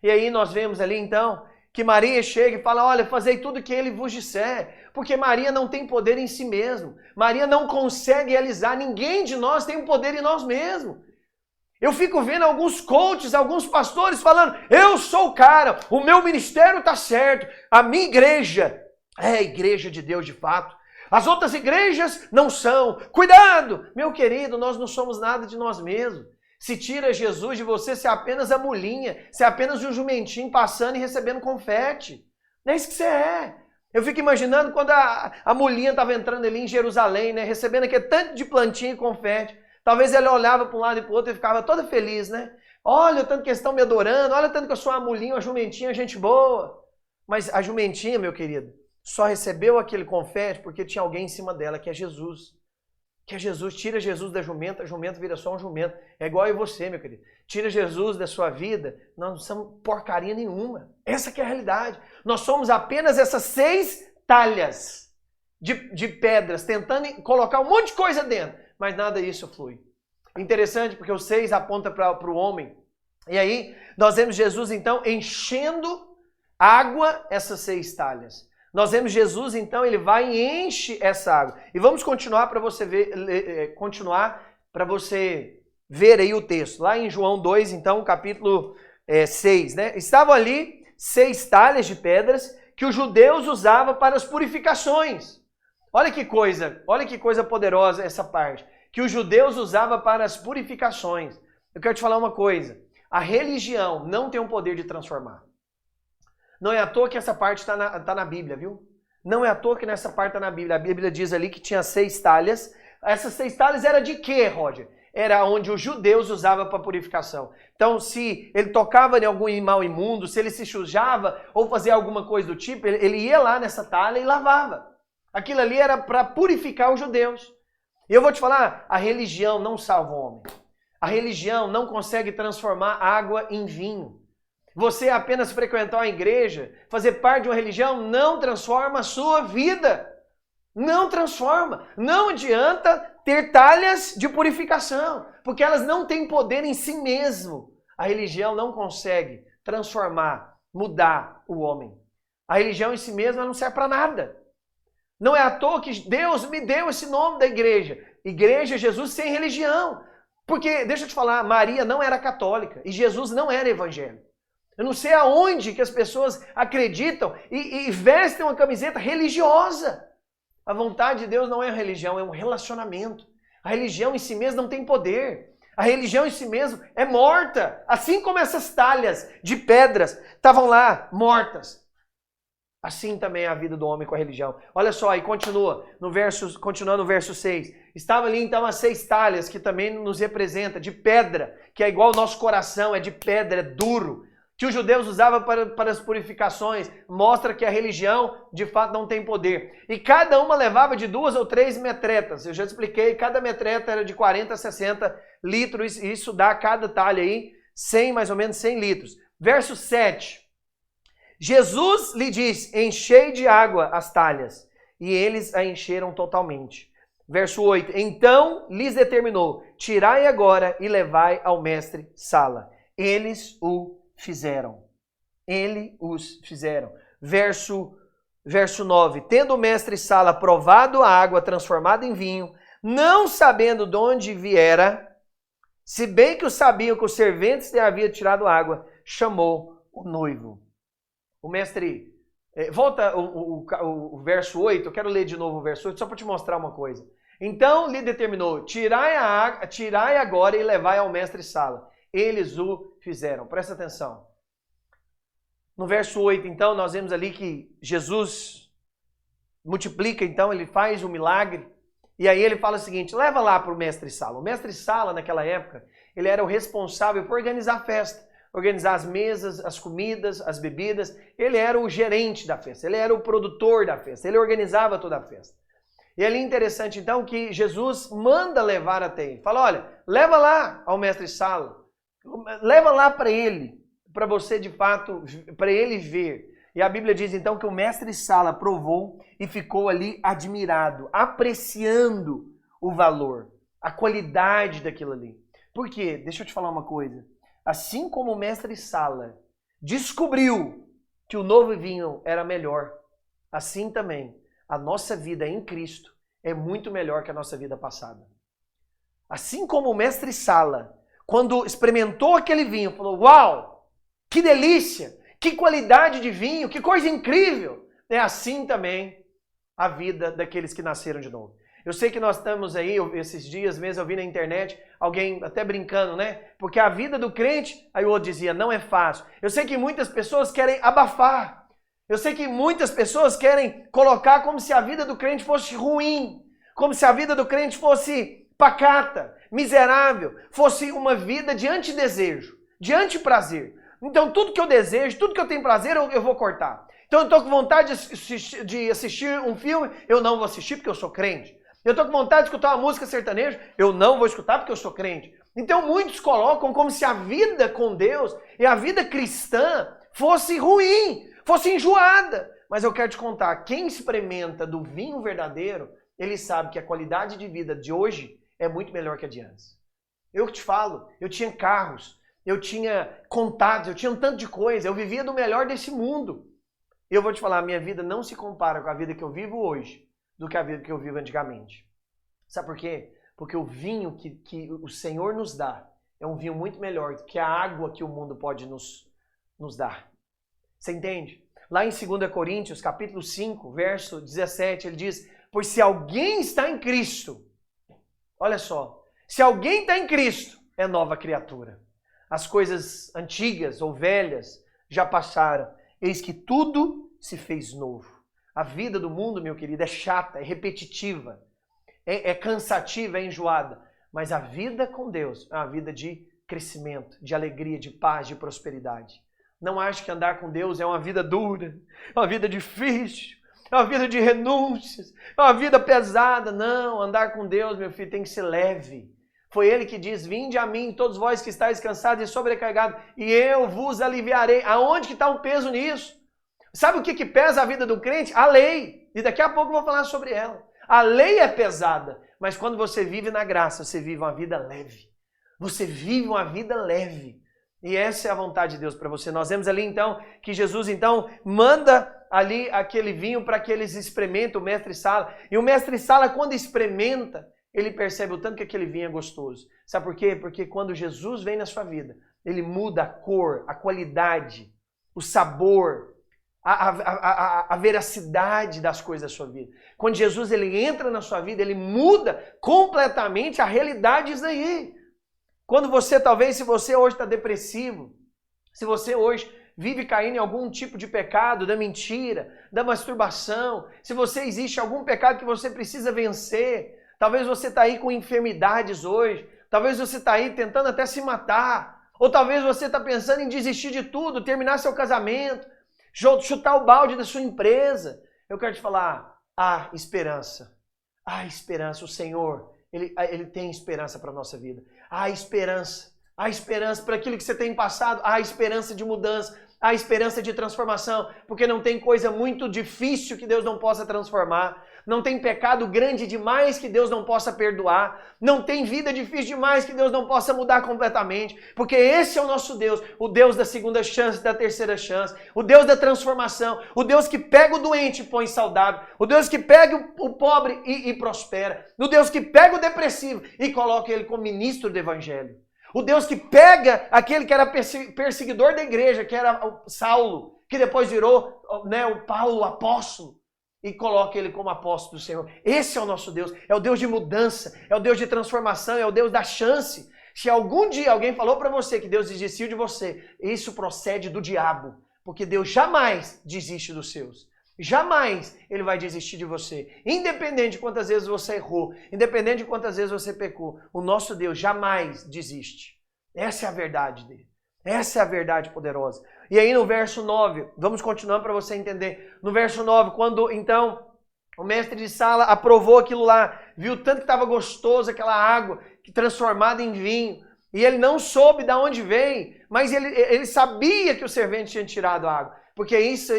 E aí nós vemos ali então que Maria chega e fala, olha, fazei tudo o que ele vos disser. Porque Maria não tem poder em si mesmo. Maria não consegue realizar. Ninguém de nós tem um poder em nós mesmos. Eu fico vendo alguns coaches, alguns pastores falando, eu sou o cara, o meu ministério está certo, a minha igreja é a igreja de Deus de fato. As outras igrejas não são. Cuidado! Meu querido, nós não somos nada de nós mesmos. Se tira Jesus de você, você é apenas a mulinha, você é apenas um jumentinho passando e recebendo confete. Não é isso que você é. Eu fico imaginando quando a mulinha estava entrando ali em Jerusalém, né, recebendo aquele tanto de plantinha e confete. Talvez ela olhava para um lado e para o outro e ficava toda feliz, né? Olha o tanto que eles estão me adorando, olha o tanto que eu sou uma mulinha, uma jumentinha, gente boa. Mas a jumentinha, meu querido, só recebeu aquele confete porque tinha alguém em cima dela, que é Jesus. Que é Jesus. Tira Jesus da jumenta, a jumenta vira só um jumento. É igual eu e você, meu querido. Tira Jesus da sua vida, nós não somos porcaria nenhuma. Essa que é a realidade. Nós somos apenas essas 6 talhas de pedras, tentando colocar um monte de coisa dentro, mas nada disso flui. Interessante, porque o 6 aponta para o homem. E aí, nós vemos Jesus, então, enchendo água essas 6 talhas. Nós vemos Jesus, então, ele vai e enche essa água. E vamos continuar para você ver aí o texto. Lá em João 2, então, capítulo 6, né? Estavam ali 6 talhas de pedras que os judeus usavam para as purificações. Olha que coisa poderosa essa parte. Que os judeus usavam para as purificações. Eu quero te falar uma coisa. A religião não tem o poder de transformar. Não é à toa que essa parte está na Bíblia, viu? Não é à toa que nessa parte está na Bíblia. A Bíblia diz ali que tinha 6 talhas. Essas 6 talhas era de quê, Roger? Era onde os judeus usavam para purificação. Então, se ele tocava em algum animal imundo, se ele se sujava ou fazia alguma coisa do tipo, ele ia lá nessa talha e lavava. Aquilo ali era para purificar os judeus. E eu vou te falar, a religião não salva o homem. A religião não consegue transformar água em vinho. Você apenas frequentar a igreja, fazer parte de uma religião, não transforma a sua vida. Não transforma. Não adianta ter talhas de purificação, porque elas não têm poder em si mesmo. A religião não consegue transformar, mudar o homem. A religião em si mesma não serve para nada. Não é à toa que Deus me deu esse nome da igreja. Igreja Jesus sem religião. Porque, deixa eu te falar, Maria não era católica e Jesus não era evangélico. Eu não sei aonde que as pessoas acreditam e vestem uma camiseta religiosa. A vontade de Deus não é religião, é um relacionamento. A religião em si mesma não tem poder. A religião em si mesma é morta. Assim como essas talhas de pedras estavam lá mortas. Assim também é a vida do homem com a religião. Olha só, aí continuando no verso 6. Estava ali então as 6 talhas que também nos representa, de pedra, que é igual ao nosso coração, é de pedra, é duro. Que os judeus usavam para as purificações, mostra que a religião de fato não tem poder. E cada uma levava de 2 ou 3 metretas. Eu já expliquei, cada metreta era de 40 a 60 litros, e isso dá cada talha aí, mais ou menos 100 litros. Verso 7. Jesus lhe diz, enchei de água as talhas, e eles a encheram totalmente. Verso 8. Então lhes determinou, tirai agora e levai ao mestre Sala. Eles o fizeram. Ele os fizeram. Verso 9. Tendo o mestre Sala provado a água transformada em vinho, não sabendo de onde viera, se bem que o sabiam que os serventes lhe haviam tirado água, chamou o noivo. O mestre, volta o verso 8, eu quero ler de novo o verso 8, só para te mostrar uma coisa. Então lhe determinou, tirai agora e levai ao mestre Sala. Eles o fizeram. Presta atenção. No verso 8, então, nós vemos ali que Jesus multiplica, então, ele faz o milagre. E aí ele fala o seguinte, leva lá para o mestre-sala. O mestre-sala, naquela época, ele era o responsável por organizar a festa. Organizar as mesas, as comidas, as bebidas. Ele era o gerente da festa, ele era o produtor da festa, ele organizava toda a festa. E ali é interessante então que Jesus manda levar até ele. Fala, olha, leva lá ao mestre-sala, leva lá para ele, para você de fato, para ele ver. E a Bíblia diz então que o mestre-sala provou e ficou ali admirado, apreciando o valor, a qualidade daquilo ali. Por quê? Deixa eu te falar uma coisa. Assim como o mestre-sala descobriu que o novo vinho era melhor, assim também a nossa vida em Cristo é muito melhor que a nossa vida passada. Assim como o mestre-sala, quando experimentou aquele vinho, falou, uau, que delícia, que qualidade de vinho, que coisa incrível. É assim também a vida daqueles que nasceram de novo. Eu sei que nós estamos aí, esses dias mesmo eu vi na internet, alguém até brincando, né? Porque a vida do crente, aí o outro dizia, não é fácil. Eu sei que muitas pessoas querem abafar. Eu sei que muitas pessoas querem colocar como se a vida do crente fosse ruim. Como se a vida do crente fosse pacata, miserável. Fosse uma vida de antidesejo, de antiprazer. Então tudo que eu desejo, tudo que eu tenho prazer, eu vou cortar. Então eu estou com vontade de assistir um filme, eu não vou assistir porque eu sou crente. Eu estou com vontade de escutar uma música sertaneja, eu não vou escutar porque eu sou crente. Então muitos colocam como se a vida com Deus e a vida cristã fosse ruim, fosse enjoada. Mas eu quero te contar, quem experimenta do vinho verdadeiro, ele sabe que a qualidade de vida de hoje é muito melhor que a de antes. Eu que te falo, eu tinha carros, eu tinha contatos, eu tinha um tanto de coisa, eu vivia do melhor desse mundo. Eu vou te falar, a minha vida não se compara com a vida que eu vivo hoje do que a vida que eu vivo antigamente. Sabe por quê? Porque o vinho que o Senhor nos dá é um vinho muito melhor do que a água que o mundo pode nos dar. Você entende? Lá em 2 Coríntios, capítulo 5, verso 17, ele diz, pois se alguém está em Cristo, olha só, se alguém está em Cristo, é nova criatura. As coisas antigas ou velhas já passaram, eis que tudo se fez novo. A vida do mundo, meu querido, é chata, é repetitiva, é cansativa, é enjoada. Mas a vida com Deus é uma vida de crescimento, de alegria, de paz, de prosperidade. Não acho que andar com Deus é uma vida dura, é uma vida difícil, é uma vida de renúncias, é uma vida pesada. Não, andar com Deus, meu filho, tem que ser leve. Foi Ele que diz, vinde a mim, todos vós que estáis cansados e sobrecarregados, e eu vos aliviarei. Aonde que está o peso nisso? Sabe o que pesa a vida do crente? A lei. E daqui a pouco eu vou falar sobre ela. A lei é pesada, mas quando você vive na graça, você vive uma vida leve. Você vive uma vida leve. E essa é a vontade de Deus para você. Nós vemos ali então que Jesus então manda ali aquele vinho para que eles experimentem o mestre-sala. E o mestre-sala, quando experimenta, ele percebe o tanto que aquele vinho é gostoso. Sabe por quê? Porque quando Jesus vem na sua vida, ele muda a cor, a qualidade, o sabor, a veracidade das coisas da sua vida. Quando Jesus ele entra na sua vida, ele muda completamente a realidade disso aí. Quando você, talvez, se você hoje está depressivo, se você hoje vive caindo em algum tipo de pecado, da mentira, da masturbação, se você existe algum pecado que você precisa vencer, talvez você está aí com enfermidades hoje, talvez você está aí tentando até se matar, ou talvez você está pensando em desistir de tudo, terminar seu casamento, chutar o balde da sua empresa. Eu quero te falar, há esperança. Há esperança. O Senhor, Ele tem esperança para a nossa vida. Há esperança para aquilo que você tem passado, há esperança de mudança, há esperança de transformação, porque não tem coisa muito difícil que Deus não possa transformar, não tem pecado grande demais que Deus não possa perdoar, não tem vida difícil demais que Deus não possa mudar completamente, porque esse é o nosso Deus, o Deus da segunda chance, da terceira chance, o Deus da transformação, o Deus que pega o doente e põe saudável, o Deus que pega o pobre e prospera, o Deus que pega o depressivo e coloca ele como ministro do evangelho. O Deus que pega aquele que era perseguidor da igreja, que era o Saulo, que depois virou, né, o Paulo, o apóstolo, e coloca ele como apóstolo do Senhor. Esse é o nosso Deus, é o Deus de mudança, é o Deus de transformação, é o Deus da chance. Se algum dia alguém falou para você que Deus desistiu de você, isso procede do diabo, porque Deus jamais desiste dos seus. Jamais ele vai desistir de você. Independente de quantas vezes você errou, independente de quantas vezes você pecou, o nosso Deus jamais desiste. Essa é a verdade dele. Essa é a verdade poderosa. E aí no verso 9, vamos continuando para você entender. No verso 9, quando então o mestre de sala aprovou aquilo lá, viu tanto que estava gostoso aquela água, que transformada em vinho, e ele não soube de onde veio, mas ele sabia que o servente tinha tirado a água. Porque isso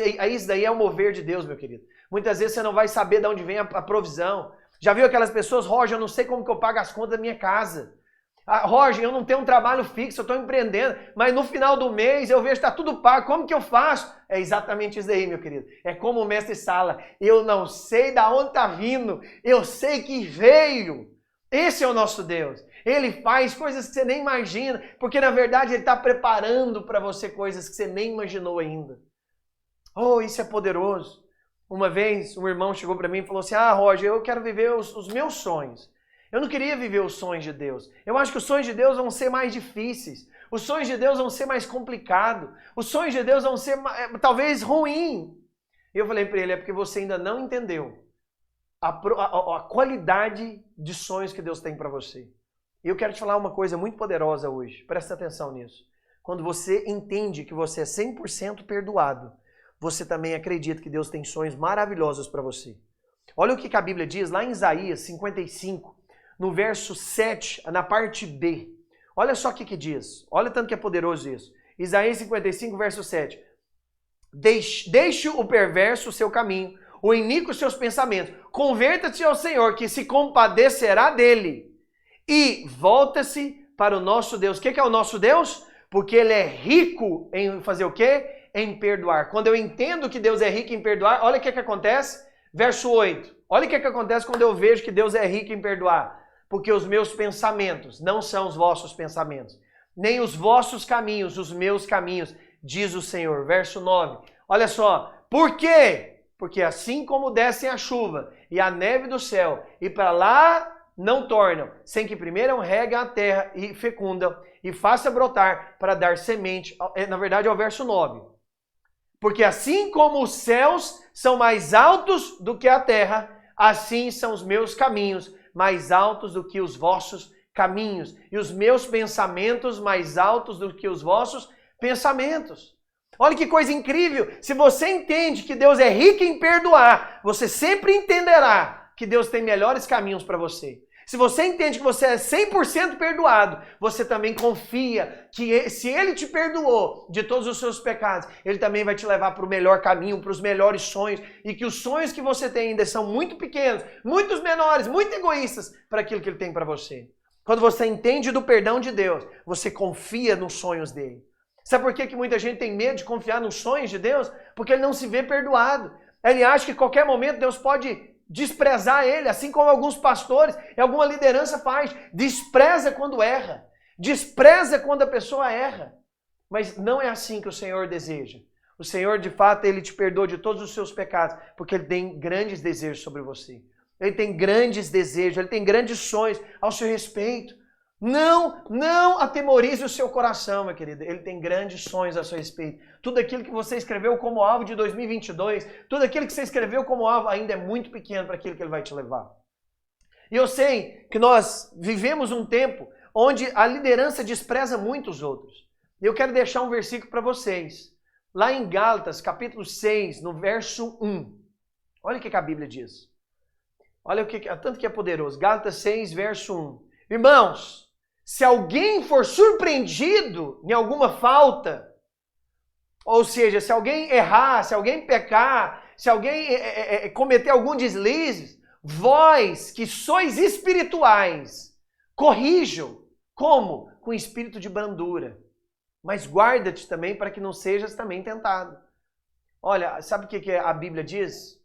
daí é o mover de Deus, meu querido. Muitas vezes você não vai saber de onde vem a provisão. Já viu aquelas pessoas, Roger, eu não sei como que eu pago as contas da minha casa. Roger, eu não tenho um trabalho fixo, eu estou empreendendo, mas no final do mês eu vejo que está tudo pago, como que eu faço? É exatamente isso aí, meu querido. É como o mestre Sala, eu não sei de onde está vindo, eu sei que veio. Esse é o nosso Deus. Ele faz coisas que você nem imagina, porque na verdade Ele está preparando para você coisas que você nem imaginou ainda. Oh, isso é poderoso. Uma vez um irmão chegou para mim e falou assim, Roger, eu quero viver os meus sonhos. Eu não queria viver os sonhos de Deus. Eu acho que os sonhos de Deus vão ser mais difíceis. Os sonhos de Deus vão ser mais complicados. Os sonhos de Deus vão ser talvez ruins. E eu falei para ele, é porque você ainda não entendeu a qualidade de sonhos que Deus tem para você. E eu quero te falar uma coisa muito poderosa hoje. Presta atenção nisso. Quando você entende que você é 100% perdoado, você também acredita que Deus tem sonhos maravilhosos para você. Olha o que a Bíblia diz lá em Isaías 55, no verso 7, na parte B. Olha só o que diz. Olha tanto que é poderoso isso. Isaías 55, verso 7. Deixe o perverso o seu caminho, o iníquo os seus pensamentos. Converta-te ao Senhor, que se compadecerá dele. E volta-se para o nosso Deus. O que é o nosso Deus? Porque Ele é rico em fazer o quê? Em perdoar. Quando eu entendo que Deus é rico em perdoar, olha o que acontece. Verso 8. Olha o que acontece quando eu vejo que Deus é rico em perdoar. Porque os meus pensamentos não são os vossos pensamentos, nem os vossos caminhos, os meus caminhos, diz o Senhor. Verso 9. Olha só. Por quê? Porque assim como descem a chuva e a neve do céu, e para lá não tornam, sem que primeiro reguem a terra e fecundam, e faça brotar para dar semente. Na verdade é o verso 9. Porque assim como os céus são mais altos do que a terra, assim são os meus caminhos mais altos do que os vossos caminhos, e os meus pensamentos mais altos do que os vossos pensamentos. Olha que coisa incrível! Se você entende que Deus é rico em perdoar, você sempre entenderá que Deus tem melhores caminhos para você. Se você entende que você é 100% perdoado, você também confia que se Ele te perdoou de todos os seus pecados, Ele também vai te levar para o melhor caminho, para os melhores sonhos, e que os sonhos que você tem ainda são muito pequenos, muitos menores, muito egoístas para aquilo que Ele tem para você. Quando você entende do perdão de Deus, você confia nos sonhos dEle. Sabe por que muita gente tem medo de confiar nos sonhos de Deus? Porque ele não se vê perdoado. Ele acha que a qualquer momento Deus pode desprezar ele, assim como alguns pastores e alguma liderança faz. Despreza quando erra. Despreza quando a pessoa erra. Mas não é assim que o Senhor deseja. O Senhor, de fato, Ele te perdoa de todos os seus pecados, porque Ele tem grandes desejos sobre você. Ele tem grandes desejos, Ele tem grandes sonhos ao seu respeito. Não atemorize o seu coração, meu querido. Ele tem grandes sonhos a seu respeito. Tudo aquilo que você escreveu como alvo de 2022, tudo aquilo que você escreveu como alvo ainda é muito pequeno para aquilo que Ele vai te levar. E eu sei que nós vivemos um tempo onde a liderança despreza muito os outros. E eu quero deixar um versículo para vocês. Lá em Gálatas, capítulo 6, no verso 1. Olha o que a Bíblia diz. Olha tanto que é poderoso. Gálatas 6, verso 1. Irmãos, se alguém for surpreendido em alguma falta, ou seja, se alguém errar, se alguém pecar, se alguém cometer algum deslize, vós que sois espirituais, corrijam. Como? Com espírito de brandura. Mas guarda-te também para que não sejas também tentado. Olha, sabe o que a Bíblia diz?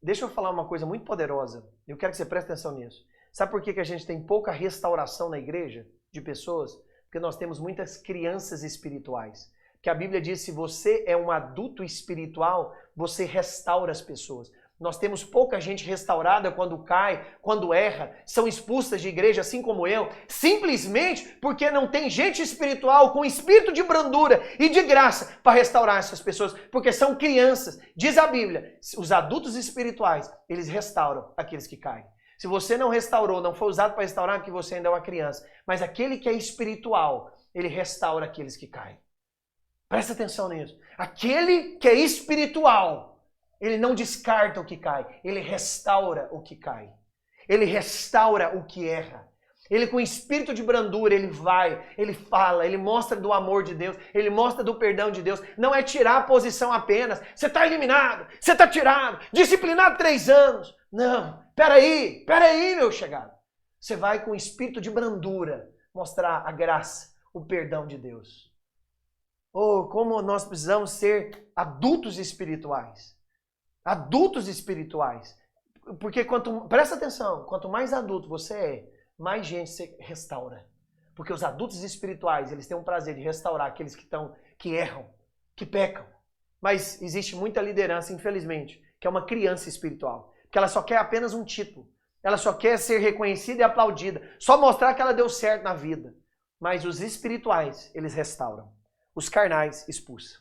Deixa eu falar uma coisa muito poderosa. Eu quero que você preste atenção nisso. Sabe por que a gente tem pouca restauração na igreja de pessoas? Porque nós temos muitas crianças espirituais. Que a Bíblia diz, se você é um adulto espiritual, você restaura as pessoas. Nós temos pouca gente restaurada quando cai, quando erra, são expulsas de igreja, assim como eu, simplesmente porque não tem gente espiritual com espírito de brandura e de graça para restaurar essas pessoas, porque são crianças. Diz a Bíblia, os adultos espirituais, eles restauram aqueles que caem. Se você não restaurou, não foi usado para restaurar, porque você ainda é uma criança. Mas aquele que é espiritual, ele restaura aqueles que caem. Presta atenção nisso. Aquele que é espiritual, ele não descarta o que cai, ele restaura o que cai. Ele restaura o que erra. Ele com espírito de brandura, ele vai, ele fala, ele mostra do amor de Deus, ele mostra do perdão de Deus. Não é tirar a posição apenas. Você está eliminado, você está tirado, disciplinado 3 anos. Não, peraí, meu chegado. Você vai com espírito de brandura mostrar a graça, o perdão de Deus. Oh, como nós precisamos ser adultos espirituais. Adultos espirituais. Porque presta atenção, quanto mais adulto você é, mais gente você restaura. Porque os adultos espirituais, eles têm um prazer de restaurar aqueles que erram, que pecam. Mas existe muita liderança, infelizmente, que é uma criança espiritual. Que ela só quer apenas um título. Ela só quer ser reconhecida e aplaudida. Só mostrar que ela deu certo na vida. Mas os espirituais, eles restauram. Os carnais expulsam.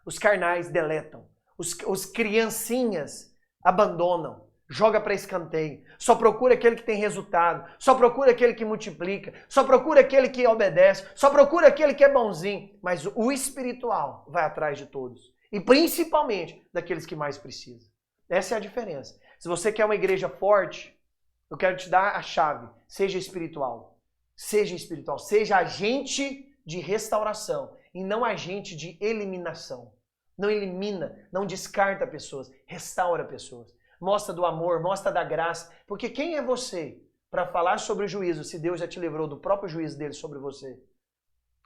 Os carnais deletam. Os criancinhas abandonam. Joga para escanteio. Só procura aquele que tem resultado. Só procura aquele que multiplica. Só procura aquele que obedece. Só procura aquele que é bonzinho. Mas o espiritual vai atrás de todos. E principalmente daqueles que mais precisam. Essa é a diferença. Se você quer uma igreja forte, eu quero te dar a chave. Seja espiritual. Seja espiritual. Seja agente de restauração e não agente de eliminação. Não elimina, não descarta pessoas. Restaura pessoas. Mostra do amor, mostra da graça. Porque quem é você para falar sobre o juízo se Deus já te livrou do próprio juízo dele sobre você?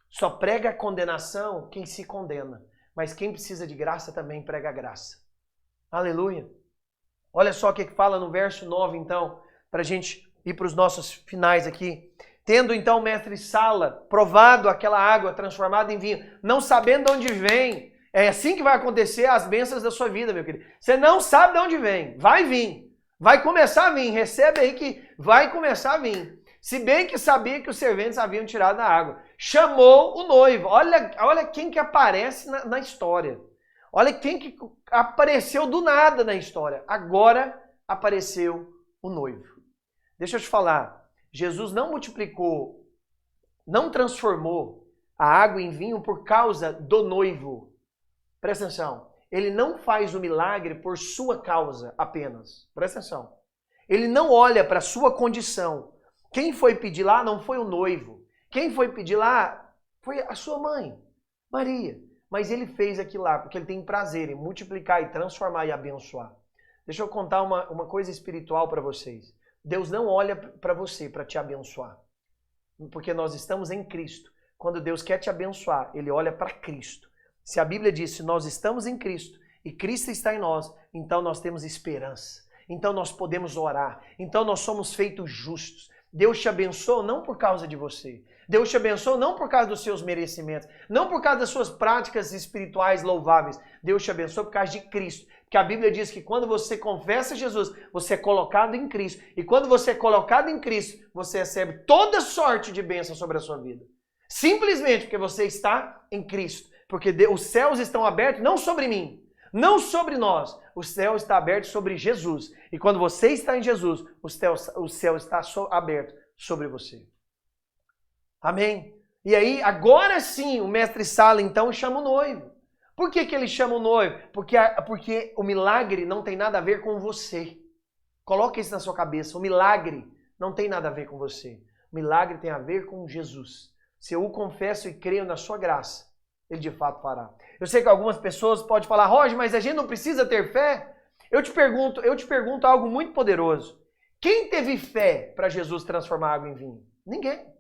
Só prega a condenação quem se condena. Mas quem precisa de graça também prega a graça. Aleluia. Olha só o que fala no verso 9, então, para a gente ir para os nossos finais aqui. Tendo então o mestre Sala provado aquela água transformada em vinho, não sabendo de onde vem. É assim que vai acontecer as bênçãos da sua vida, meu querido. Você não sabe de onde vem. Vai vir. Vai começar a vir. Recebe aí que vai começar a vir. Se bem que sabia que os serventes haviam tirado a água. Chamou o noivo. Olha quem que aparece na história. Olha quem que apareceu do nada na história. Agora apareceu o noivo. Deixa eu te falar. Jesus não multiplicou, não transformou a água em vinho por causa do noivo. Presta atenção. Ele não faz o milagre por sua causa apenas. Presta atenção. Ele não olha para a sua condição. Quem foi pedir lá não foi o noivo. Quem foi pedir lá foi a sua mãe, Maria. Mas ele fez aquilo lá porque ele tem prazer em multiplicar e transformar e abençoar. Deixa eu contar uma coisa espiritual para vocês. Deus não olha para você para te abençoar. Porque nós estamos em Cristo. Quando Deus quer te abençoar, Ele olha para Cristo. Se a Bíblia diz, se nós estamos em Cristo e Cristo está em nós, então nós temos esperança. Então nós podemos orar. Então nós somos feitos justos. Deus te abençoou não por causa de você. Deus te abençoou não por causa dos seus merecimentos. Não por causa das suas práticas espirituais louváveis. Deus te abençoou por causa de Cristo. Porque a Bíblia diz que quando você confessa Jesus, você é colocado em Cristo. E quando você é colocado em Cristo, você recebe toda sorte de bênção sobre a sua vida. Simplesmente porque você está em Cristo. Porque os céus estão abertos não sobre mim, não sobre nós. O céu está aberto sobre Jesus. E quando você está em Jesus, o céu está aberto sobre você. Amém? E aí, agora sim, o mestre Sala então chama o noivo. Por que ele chama o noivo? Porque o milagre não tem nada a ver com você. Coloque isso na sua cabeça. O milagre não tem nada a ver com você. O milagre tem a ver com Jesus. Se eu o confesso e creio na sua graça, Ele de fato fará. Eu sei que algumas pessoas podem falar, Roger, mas a gente não precisa ter fé? Eu te pergunto algo muito poderoso. Quem teve fé para Jesus transformar água em vinho? Ninguém.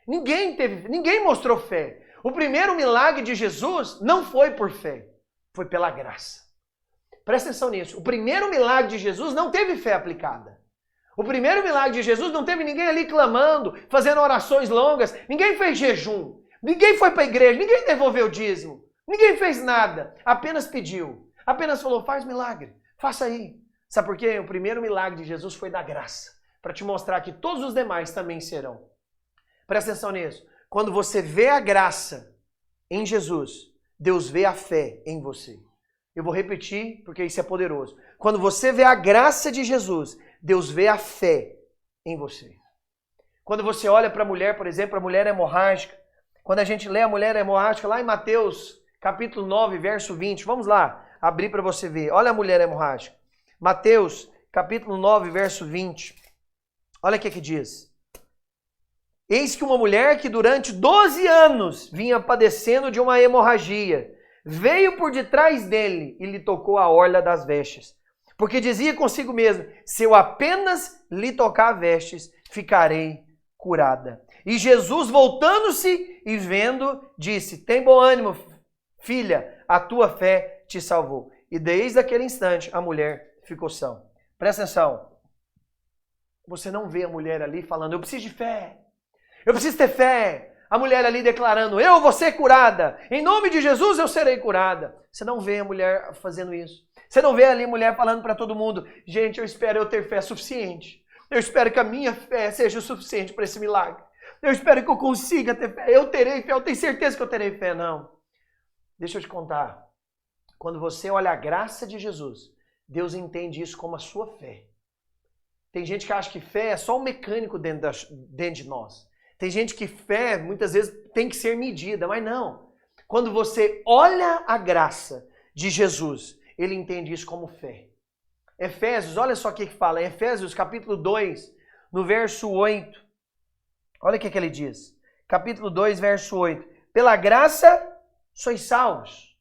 Ninguém mostrou fé. O primeiro milagre de Jesus não foi por fé, foi pela graça. Presta atenção nisso. O primeiro milagre de Jesus não teve fé aplicada. O primeiro milagre de Jesus não teve ninguém ali clamando, fazendo orações longas. Ninguém fez jejum. Ninguém foi para a igreja. Ninguém devolveu o dízimo. Ninguém fez nada. Apenas pediu. Apenas falou, faz milagre. Faça aí. Sabe por quê? O primeiro milagre de Jesus foi da graça, para te mostrar que todos os demais também serão. Presta atenção nisso. Quando você vê a graça em Jesus, Deus vê a fé em você. Eu vou repetir, porque isso é poderoso. Quando você vê a graça de Jesus, Deus vê a fé em você. Quando você olha para a mulher, por exemplo, a mulher hemorrágica, quando a gente lê a mulher hemorrágica lá em Mateus, capítulo 9, verso 20, vamos lá, abrir para você ver. Olha a mulher hemorrágica. Mateus, capítulo 9, verso 20. Olha o que diz. Eis que uma mulher que durante 12 anos vinha padecendo de uma hemorragia, veio por detrás dele e lhe tocou a orla das vestes. Porque dizia consigo mesmo, se eu apenas lhe tocar vestes, ficarei curada. E Jesus, voltando-se e vendo, disse, tem bom ânimo, filha, a tua fé te salvou. E desde aquele instante a mulher ficou sã. Presta atenção. Você não vê a mulher ali falando, eu preciso de fé. Eu preciso ter fé. A mulher ali declarando, eu vou ser curada. Em nome de Jesus eu serei curada. Você não vê a mulher fazendo isso. Você não vê ali a mulher falando para todo mundo, gente, eu espero eu ter fé suficiente. Eu espero que a minha fé seja o suficiente para esse milagre. Eu espero que eu consiga ter fé. Eu terei fé, eu tenho certeza que eu terei fé. Não. Deixa eu te contar. Quando você olha a graça de Jesus, Deus entende isso como a sua fé. Tem gente que acha que fé é só um mecânico dentro de nós. Tem gente que fé, muitas vezes, tem que ser medida, mas não. Quando você olha a graça de Jesus, ele entende isso como fé. Efésios, olha só o que fala. Em Efésios, capítulo 2, no verso 8. Olha o que ele diz. Capítulo 2, verso 8. Pela graça sois salvos.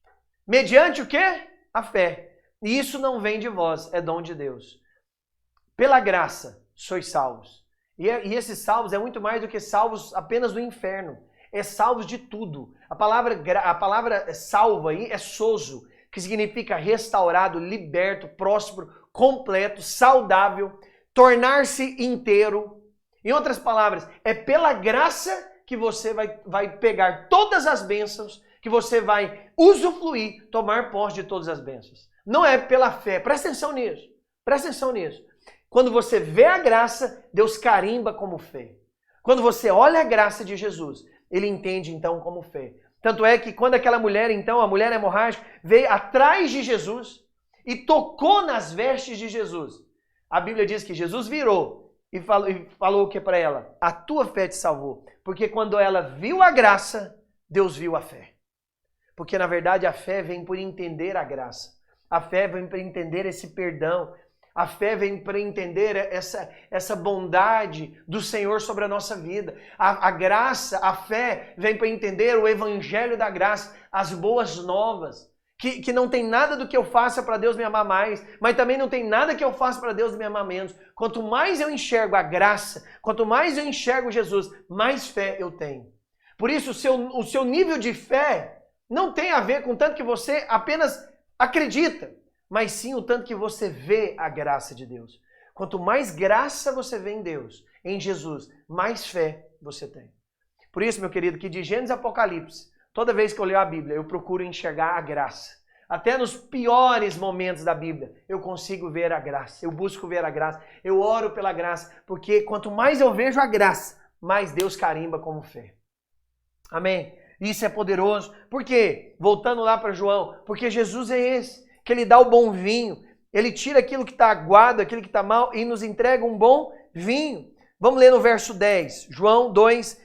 Mediante o quê? A fé. E isso não vem de vós, é dom de Deus. Pela graça sois salvos. E esses salvos é muito mais do que salvos apenas do inferno. É salvos de tudo. A palavra salvo aí é sozo, que significa restaurado, liberto, próspero, completo, saudável, tornar-se inteiro. Em outras palavras, é pela graça que você vai pegar todas as bênçãos, que você vai usufruir, tomar posse de todas as bênçãos. Não é pela fé. Presta atenção nisso. Presta atenção nisso. Quando você vê a graça, Deus carimba como fé. Quando você olha a graça de Jesus, ele entende então como fé. Tanto é que quando aquela mulher, então, a mulher hemorrágica, veio atrás de Jesus e tocou nas vestes de Jesus, a Bíblia diz que Jesus virou e falou o que para ela? A tua fé te salvou. Porque quando ela viu a graça, Deus viu a fé. Porque na verdade a fé vem por entender a graça. A fé vem por entender esse perdão. A fé vem para entender essa bondade do Senhor sobre a nossa vida. A graça, a fé vem para entender o evangelho da graça, as boas novas. Que não tem nada do que eu faça para Deus me amar mais, mas também não tem nada que eu faça para Deus me amar menos. Quanto mais eu enxergo a graça, quanto mais eu enxergo Jesus, mais fé eu tenho. Por isso o seu nível de fé não tem a ver com tanto que você apenas acredita, mas sim o tanto que você vê a graça de Deus. Quanto mais graça você vê em Deus, em Jesus, mais fé você tem. Por isso, meu querido, que de Gênesis a Apocalipse, toda vez que eu leio a Bíblia, eu procuro enxergar a graça. Até nos piores momentos da Bíblia, eu consigo ver a graça, eu busco ver a graça, eu oro pela graça, porque quanto mais eu vejo a graça, mais Deus carimba como fé. Amém? Isso é poderoso. Por quê? Voltando lá para João, porque Jesus é esse, que ele dá o bom vinho, ele tira aquilo que está aguado, aquilo que está mal e nos entrega um bom vinho. Vamos ler no verso 10, João 2,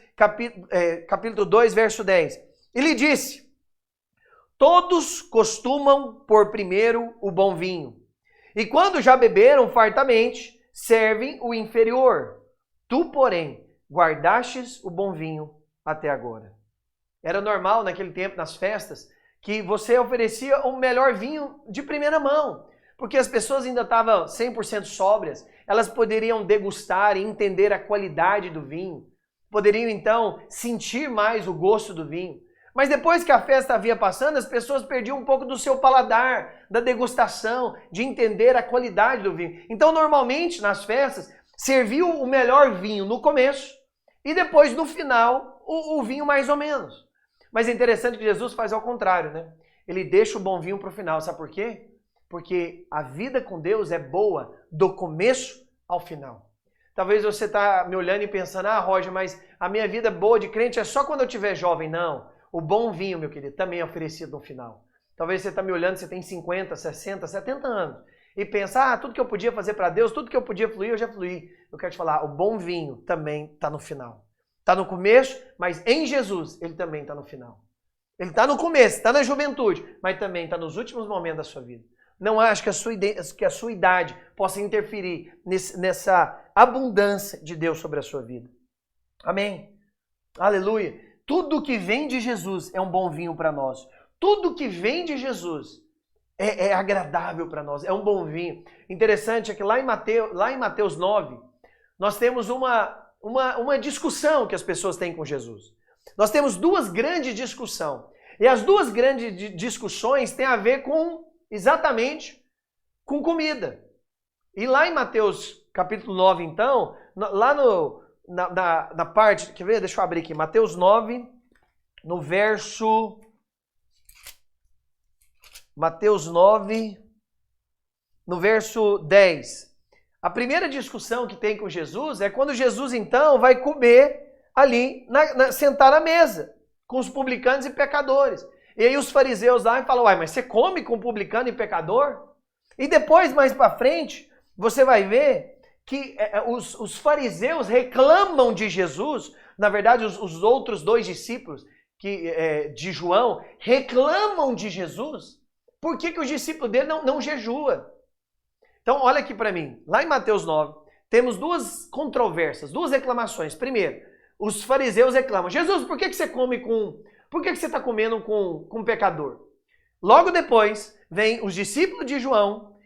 capítulo 2, verso 10. Ele disse, todos costumam pôr primeiro o bom vinho, e quando já beberam fartamente, servem o inferior. Tu, porém, guardastes o bom vinho até agora. Era normal naquele tempo, nas festas, que você oferecia o melhor vinho de primeira mão, porque as pessoas ainda estavam 100% sóbrias, elas poderiam degustar e entender a qualidade do vinho, poderiam então sentir mais o gosto do vinho. Mas depois que a festa havia passando, as pessoas perdiam um pouco do seu paladar, da degustação, de entender a qualidade do vinho. Então, normalmente, nas festas, serviam o melhor vinho no começo e depois, no final, o vinho mais ou menos. Mas é interessante que Jesus faz ao contrário, né? Ele deixa o bom vinho para o final, sabe por quê? Porque a vida com Deus é boa do começo ao final. Talvez você está me olhando e pensando, Roger, mas a minha vida boa de crente é só quando eu estiver jovem. Não. O bom vinho, meu querido, também é oferecido no final. Talvez você está me olhando, você tem 50, 60, 70 anos. E pensa, tudo que eu podia fazer para Deus, tudo que eu podia fluir, eu já fluí. Eu quero te falar, o bom vinho também está no final. Está no começo, mas em Jesus ele também está no final. Ele está no começo, está na juventude, mas também está nos últimos momentos da sua vida. Não acho que a sua idade possa interferir nessa abundância de Deus sobre a sua vida. Amém? Aleluia. Tudo que vem de Jesus é um bom vinho para nós. Tudo que vem de Jesus é agradável para nós, é um bom vinho. Interessante é que lá em Mateus 9, nós temos uma discussão que as pessoas têm com Jesus. Nós temos duas grandes discussões. E as duas grandes discussões têm a ver exatamente com comida. E lá em Mateus capítulo 9, então, lá na parte, quer ver? Deixa eu abrir aqui, Mateus 9, no verso 10. A primeira discussão que tem com Jesus é quando Jesus, então, vai comer ali, sentar à mesa, com os publicanos e pecadores. E aí os fariseus lá falam, mas você come com publicano e pecador? E depois, mais para frente, você vai ver que os fariseus reclamam de Jesus, na verdade os outros dois discípulos de João reclamam de Jesus, por que os discípulos dele não jejuam? Então olha aqui para mim, lá em Mateus 9, temos duas controvérsias, duas reclamações. Primeiro, os fariseus reclamam, Jesus, por que você come por que você está comendo com pecador? Logo depois, vem os discípulos de João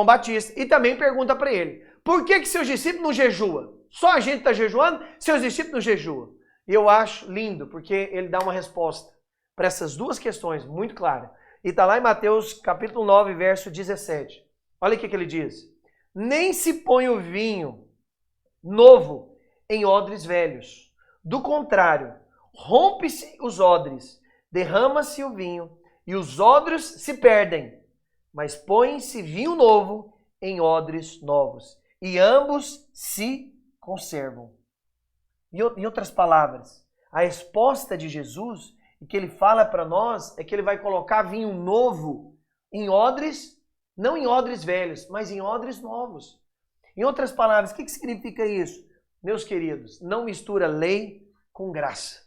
Batista, e também pergunta para ele, por que seus discípulos não jejuam? Só a gente está jejuando, seus discípulos não jejuam. E eu acho lindo, porque ele dá uma resposta para essas duas questões muito clara. E está lá em Mateus capítulo 9, verso 17. Olha o que ele diz. Nem se põe o vinho novo em odres velhos. Do contrário, rompe-se os odres, derrama-se o vinho, e os odres se perdem. Mas põe-se vinho novo em odres novos, e ambos se conservam. Em outras palavras, a resposta de Jesus, e que ele fala para nós, é que ele vai colocar vinho novo em odres, não em odres velhos, mas em odres novos. Em outras palavras, o que significa isso? Meus queridos, não mistura lei com graça.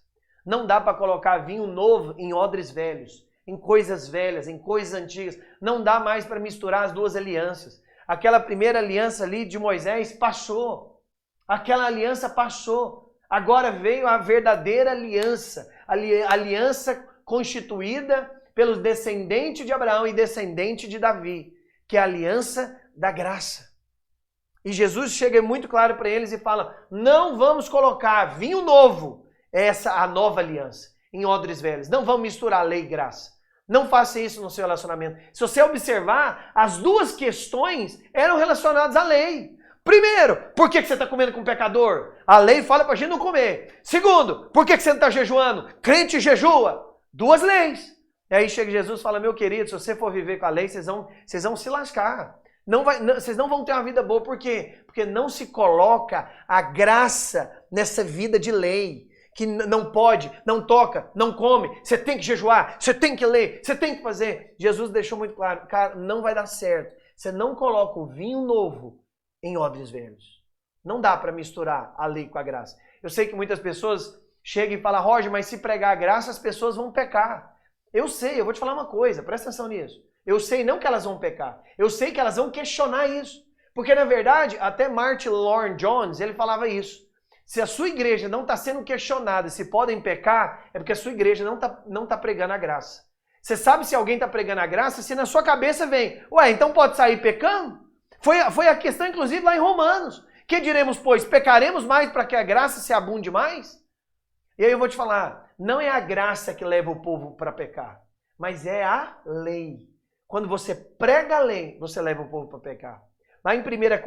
Não dá para colocar vinho novo em odres velhos, em coisas velhas, em coisas antigas. Não dá mais para misturar as duas alianças. Aquela primeira aliança ali de Moisés passou. Aquela aliança passou. Agora veio a verdadeira aliança. A aliança constituída pelos descendentes de Abraão e descendente de Davi, que é a aliança da graça. E Jesus chega muito claro para eles e fala, não vamos colocar vinho novo, a nova aliança, em odres velhos. Não vamos misturar lei e graça. Não faça isso no seu relacionamento. Se você observar, as duas questões eram relacionadas à lei. Primeiro, por que você está comendo com pecador? A lei fala para a gente não comer. Segundo, por que você não está jejuando? Crente jejua. Duas leis. E aí chega Jesus e fala, meu querido, se você for viver com a lei, vocês vão se lascar. Vocês não vão ter uma vida boa. Por quê? Porque não se coloca a graça nessa vida de lei. Que não pode, não toca, não come, você tem que jejuar, você tem que ler, você tem que fazer. Jesus deixou muito claro, cara, não vai dar certo. Você não coloca o vinho novo em odres velhos. Não dá para misturar a lei com a graça. Eu sei que muitas pessoas chegam e falam, Roger, mas se pregar a graça, as pessoas vão pecar. Eu sei, eu vou te falar uma coisa, presta atenção nisso. Eu sei não que elas vão pecar, eu sei que elas vão questionar isso. Porque na verdade, até Martin Lloyd-Jones, ele falava isso. Se a sua igreja não está sendo questionada se podem pecar, é porque a sua igreja não tá pregando a graça. Você sabe se alguém está pregando a graça se na sua cabeça vem, então pode sair pecando? Foi a questão, inclusive, lá em Romanos. Que diremos, pois, pecaremos mais para que a graça se abunde mais? E aí eu vou te falar, não é a graça que leva o povo para pecar, mas é a lei. Quando você prega a lei, você leva o povo para pecar. Lá em 1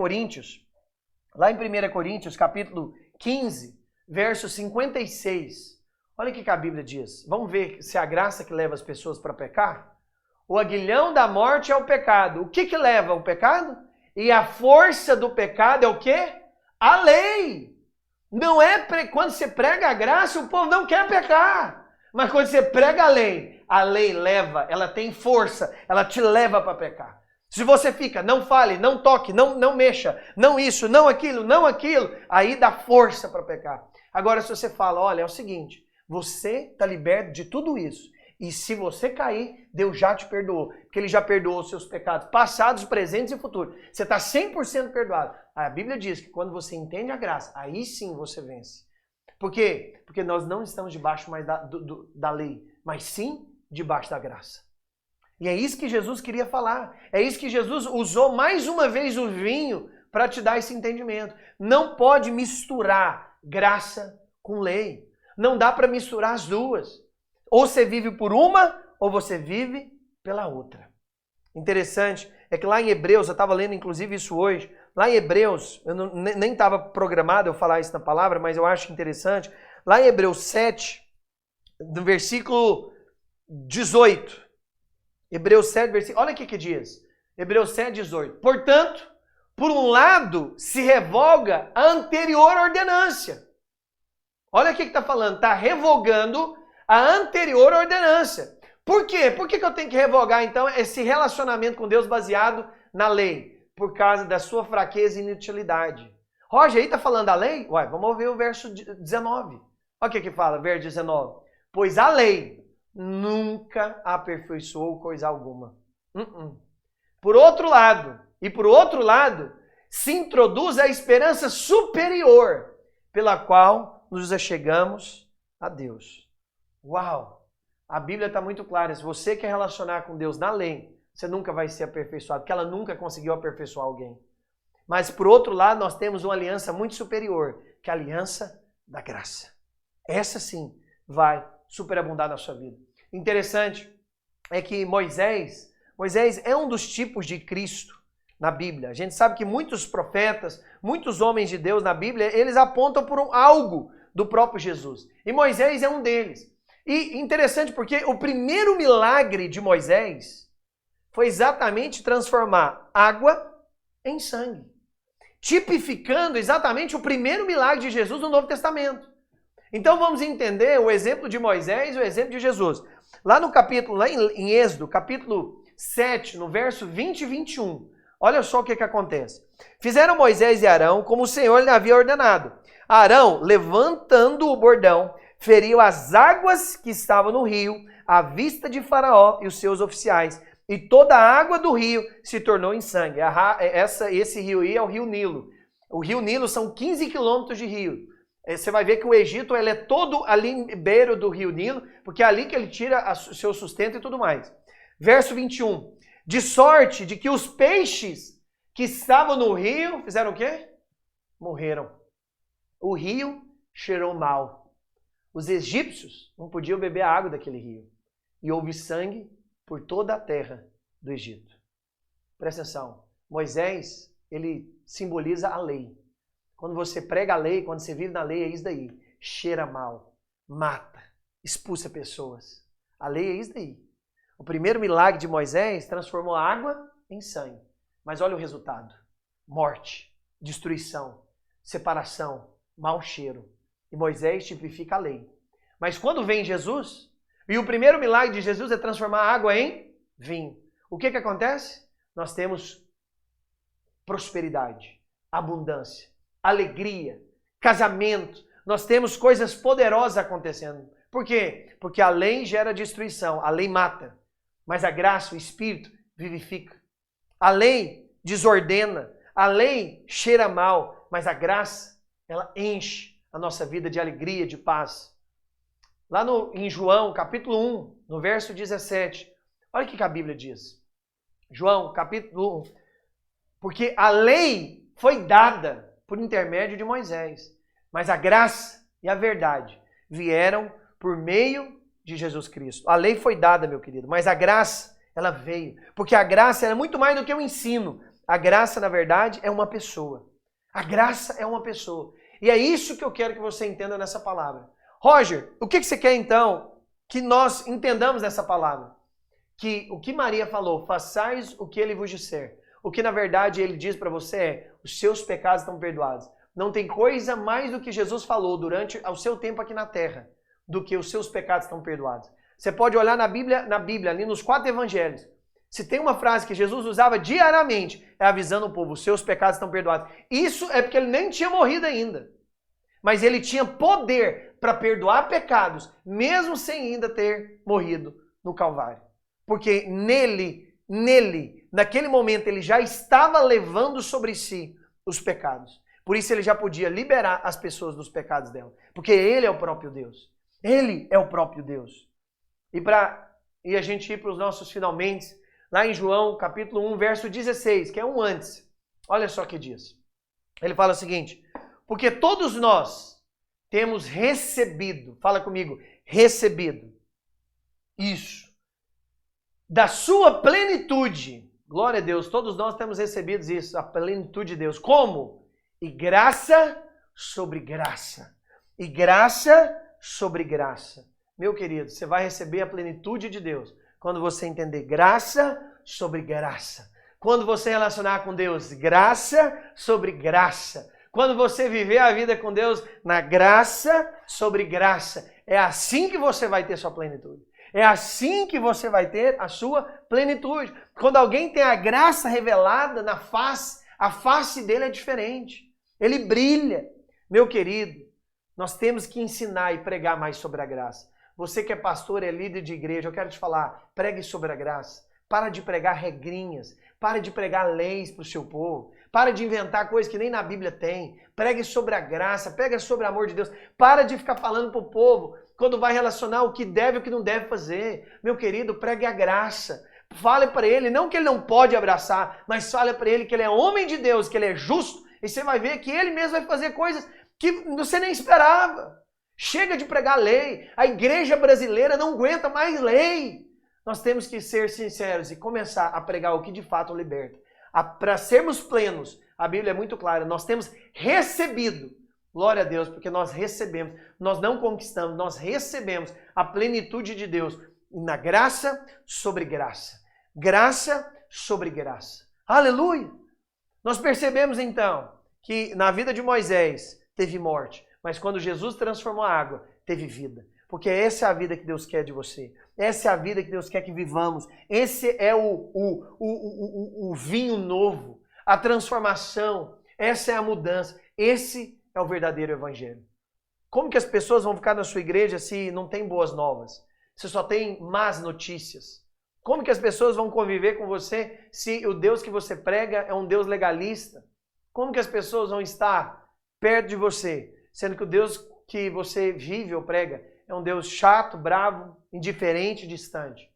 Coríntios, capítulo 15, verso 56. Olha o que a Bíblia diz. Vamos ver se é a graça que leva as pessoas para pecar? O aguilhão da morte é o pecado. O que leva ao pecado? E a força do pecado é o quê? A lei. Não é quando você prega a graça, o povo não quer pecar. Mas quando você prega a lei leva, ela tem força, ela te leva para pecar. Se você fica, não fale, não toque, não mexa, não isso, não aquilo, aí dá força para pecar. Agora se você fala, olha, é o seguinte, você está liberto de tudo isso. E se você cair, Deus já te perdoou. Porque Ele já perdoou os seus pecados passados, presentes e futuros. Você está 100% perdoado. A Bíblia diz que quando você entende a graça, aí sim você vence. Por quê? Porque nós não estamos debaixo mais da lei, mas sim debaixo da graça. E é isso que Jesus queria falar. É isso que Jesus usou mais uma vez o vinho para te dar esse entendimento. Não pode misturar graça com lei. Não dá para misturar as duas. Ou você vive por uma, ou você vive pela outra. Interessante é que lá em Hebreus, eu estava lendo inclusive isso hoje, lá em Hebreus, eu nem estava programado eu falar isso na palavra, mas eu acho interessante, lá em Hebreus 7, no versículo 18, Hebreus 7, versículo, olha o que diz, Hebreus 7, 18, portanto, por um lado, se revoga a anterior ordenância. Olha o que está falando, está revogando a anterior ordenância. Por quê? Por que eu tenho que revogar, então, esse relacionamento com Deus baseado na lei? Por causa da sua fraqueza e inutilidade. Roger, aí está falando da lei? Ué, vamos ver o verso 19. Olha o que fala, verso 19. Pois a lei nunca aperfeiçoou coisa alguma. Por outro lado, se introduz a esperança superior, pela qual nos achegamos a Deus. Uau! A Bíblia está muito clara. Se você quer relacionar com Deus na lei, você nunca vai ser aperfeiçoado, porque ela nunca conseguiu aperfeiçoar alguém. Mas, por outro lado, nós temos uma aliança muito superior, que é a aliança da graça. Essa sim vai superabundar na sua vida. Interessante é que Moisés é um dos tipos de Cristo na Bíblia. A gente sabe que muitos profetas, muitos homens de Deus na Bíblia, eles apontam por algo do próprio Jesus. E Moisés é um deles. E interessante porque o primeiro milagre de Moisés foi exatamente transformar água em sangue. Tipificando exatamente o primeiro milagre de Jesus no Novo Testamento. Então vamos entender o exemplo de Moisés e o exemplo de Jesus. Lá no capítulo, lá em Êxodo, capítulo 7, no verso 20 e 21, olha só o que acontece. Fizeram Moisés e Arão como o Senhor lhe havia ordenado. Arão, levantando o bordão, feriu as águas que estavam no rio, à vista de Faraó e os seus oficiais. E toda a água do rio se tornou em sangue. Esse rio aí é o Rio Nilo. O Rio Nilo são 15 quilômetros de rio. Você vai ver que o Egito ele é todo ali em beiro do Rio Nilo, porque é ali que ele tira o seu sustento e tudo mais. Verso 21. De sorte de que os peixes que estavam no rio, fizeram o quê? Morreram. O rio cheirou mal. Os egípcios não podiam beber a água daquele rio. E houve sangue por toda a terra do Egito. Presta atenção. Moisés, ele simboliza a lei. Quando você prega a lei, quando você vive na lei, é isso daí. Cheira mal, mata, expulsa pessoas. A lei é isso daí. O primeiro milagre de Moisés transformou a água em sangue. Mas olha o resultado. Morte, destruição, separação, mau cheiro. E Moisés tipifica a lei. Mas quando vem Jesus, e o primeiro milagre de Jesus é transformar a água em vinho. O que acontece? Nós temos prosperidade, abundância, alegria, casamento. Nós temos coisas poderosas acontecendo. Por quê? Porque a lei gera destruição, a lei mata. Mas a graça, o Espírito, vivifica. A lei desordena, a lei cheira mal, mas a graça, ela enche a nossa vida de alegria, de paz. Lá em João, capítulo 1, no verso 17, olha o que a Bíblia diz. João, capítulo 1. Porque a lei foi dada por intermédio de Moisés, mas a graça e a verdade vieram por meio de Jesus Cristo. A lei foi dada, meu querido, mas a graça, ela veio. Porque a graça é muito mais do que um ensino. A graça, na verdade, é uma pessoa. A graça é uma pessoa. E é isso que eu quero que você entenda nessa palavra. Roger, o que você quer então que nós entendamos nessa palavra? que o que Maria falou, façais o que ele vos disser. O que na verdade ele diz para você é, os seus pecados estão perdoados. Não tem coisa mais do que Jesus falou durante o seu tempo aqui na terra, do que os seus pecados estão perdoados. Você pode olhar na Bíblia, ali nos 4 evangelhos. Se tem uma frase que Jesus usava diariamente, é avisando o povo, os seus pecados estão perdoados. Isso é porque ele nem tinha morrido ainda. Mas ele tinha poder para perdoar pecados, mesmo sem ainda ter morrido no Calvário. Porque nele, naquele momento, ele já estava levando sobre si os pecados. Por isso ele já podia liberar as pessoas dos pecados dela. Porque ele é o próprio Deus. Ele é o próprio Deus. E a gente ir para os nossos finalmente, lá em João, capítulo 1, verso 16, que é um antes. Olha só o que diz. Ele fala o seguinte, porque todos nós temos recebido, fala comigo, recebido, isso, da sua plenitude. Glória a Deus, todos nós temos recebido isso, a plenitude de Deus. Como? E graça sobre graça. E graça sobre graça. Meu querido, você vai receber a plenitude de Deus quando você entender graça sobre graça. Quando você relacionar com Deus, graça sobre graça. Quando você viver a vida com Deus na graça sobre graça. É assim que você vai ter sua plenitude. É assim que você vai ter a sua plenitude. Quando alguém tem a graça revelada na face, a face dele é diferente. Ele brilha. Meu querido, nós temos que ensinar e pregar mais sobre a graça. Você que é pastor, é líder de igreja, eu quero te falar, pregue sobre a graça. Para de pregar regrinhas, para de pregar leis para o seu povo, para de inventar coisas que nem na Bíblia tem. Pregue sobre a graça, pregue sobre o amor de Deus. Para de ficar falando para o povo quando vai relacionar o que deve e o que não deve fazer. Meu querido, pregue a graça. Fale para ele, não que ele não pode abraçar, mas fale para ele que ele é homem de Deus, que ele é justo, e você vai ver que ele mesmo vai fazer coisas que você nem esperava. Chega de pregar lei. A igreja brasileira não aguenta mais lei. Nós temos que ser sinceros e começar a pregar o que de fato liberta. Para sermos plenos, a Bíblia é muito clara, nós temos recebido. Glória a Deus, porque nós recebemos. Nós não conquistamos, nós recebemos a plenitude de Deus na graça sobre graça. Graça sobre graça. Aleluia! Nós percebemos então que na vida de Moisés teve morte. Mas quando Jesus transformou a água, teve vida. Porque essa é a vida que Deus quer de você. Essa é a vida que Deus quer que vivamos. Esse é o vinho novo, a transformação. Essa é a mudança. Esse é o verdadeiro evangelho. Como que as pessoas vão ficar na sua igreja se não tem boas novas? Se só tem más notícias? Como que as pessoas vão conviver com você se o Deus que você prega é um Deus legalista? Como que as pessoas vão estar perto de você, sendo que o Deus que você vive ou prega é um Deus chato, bravo, indiferente, distante?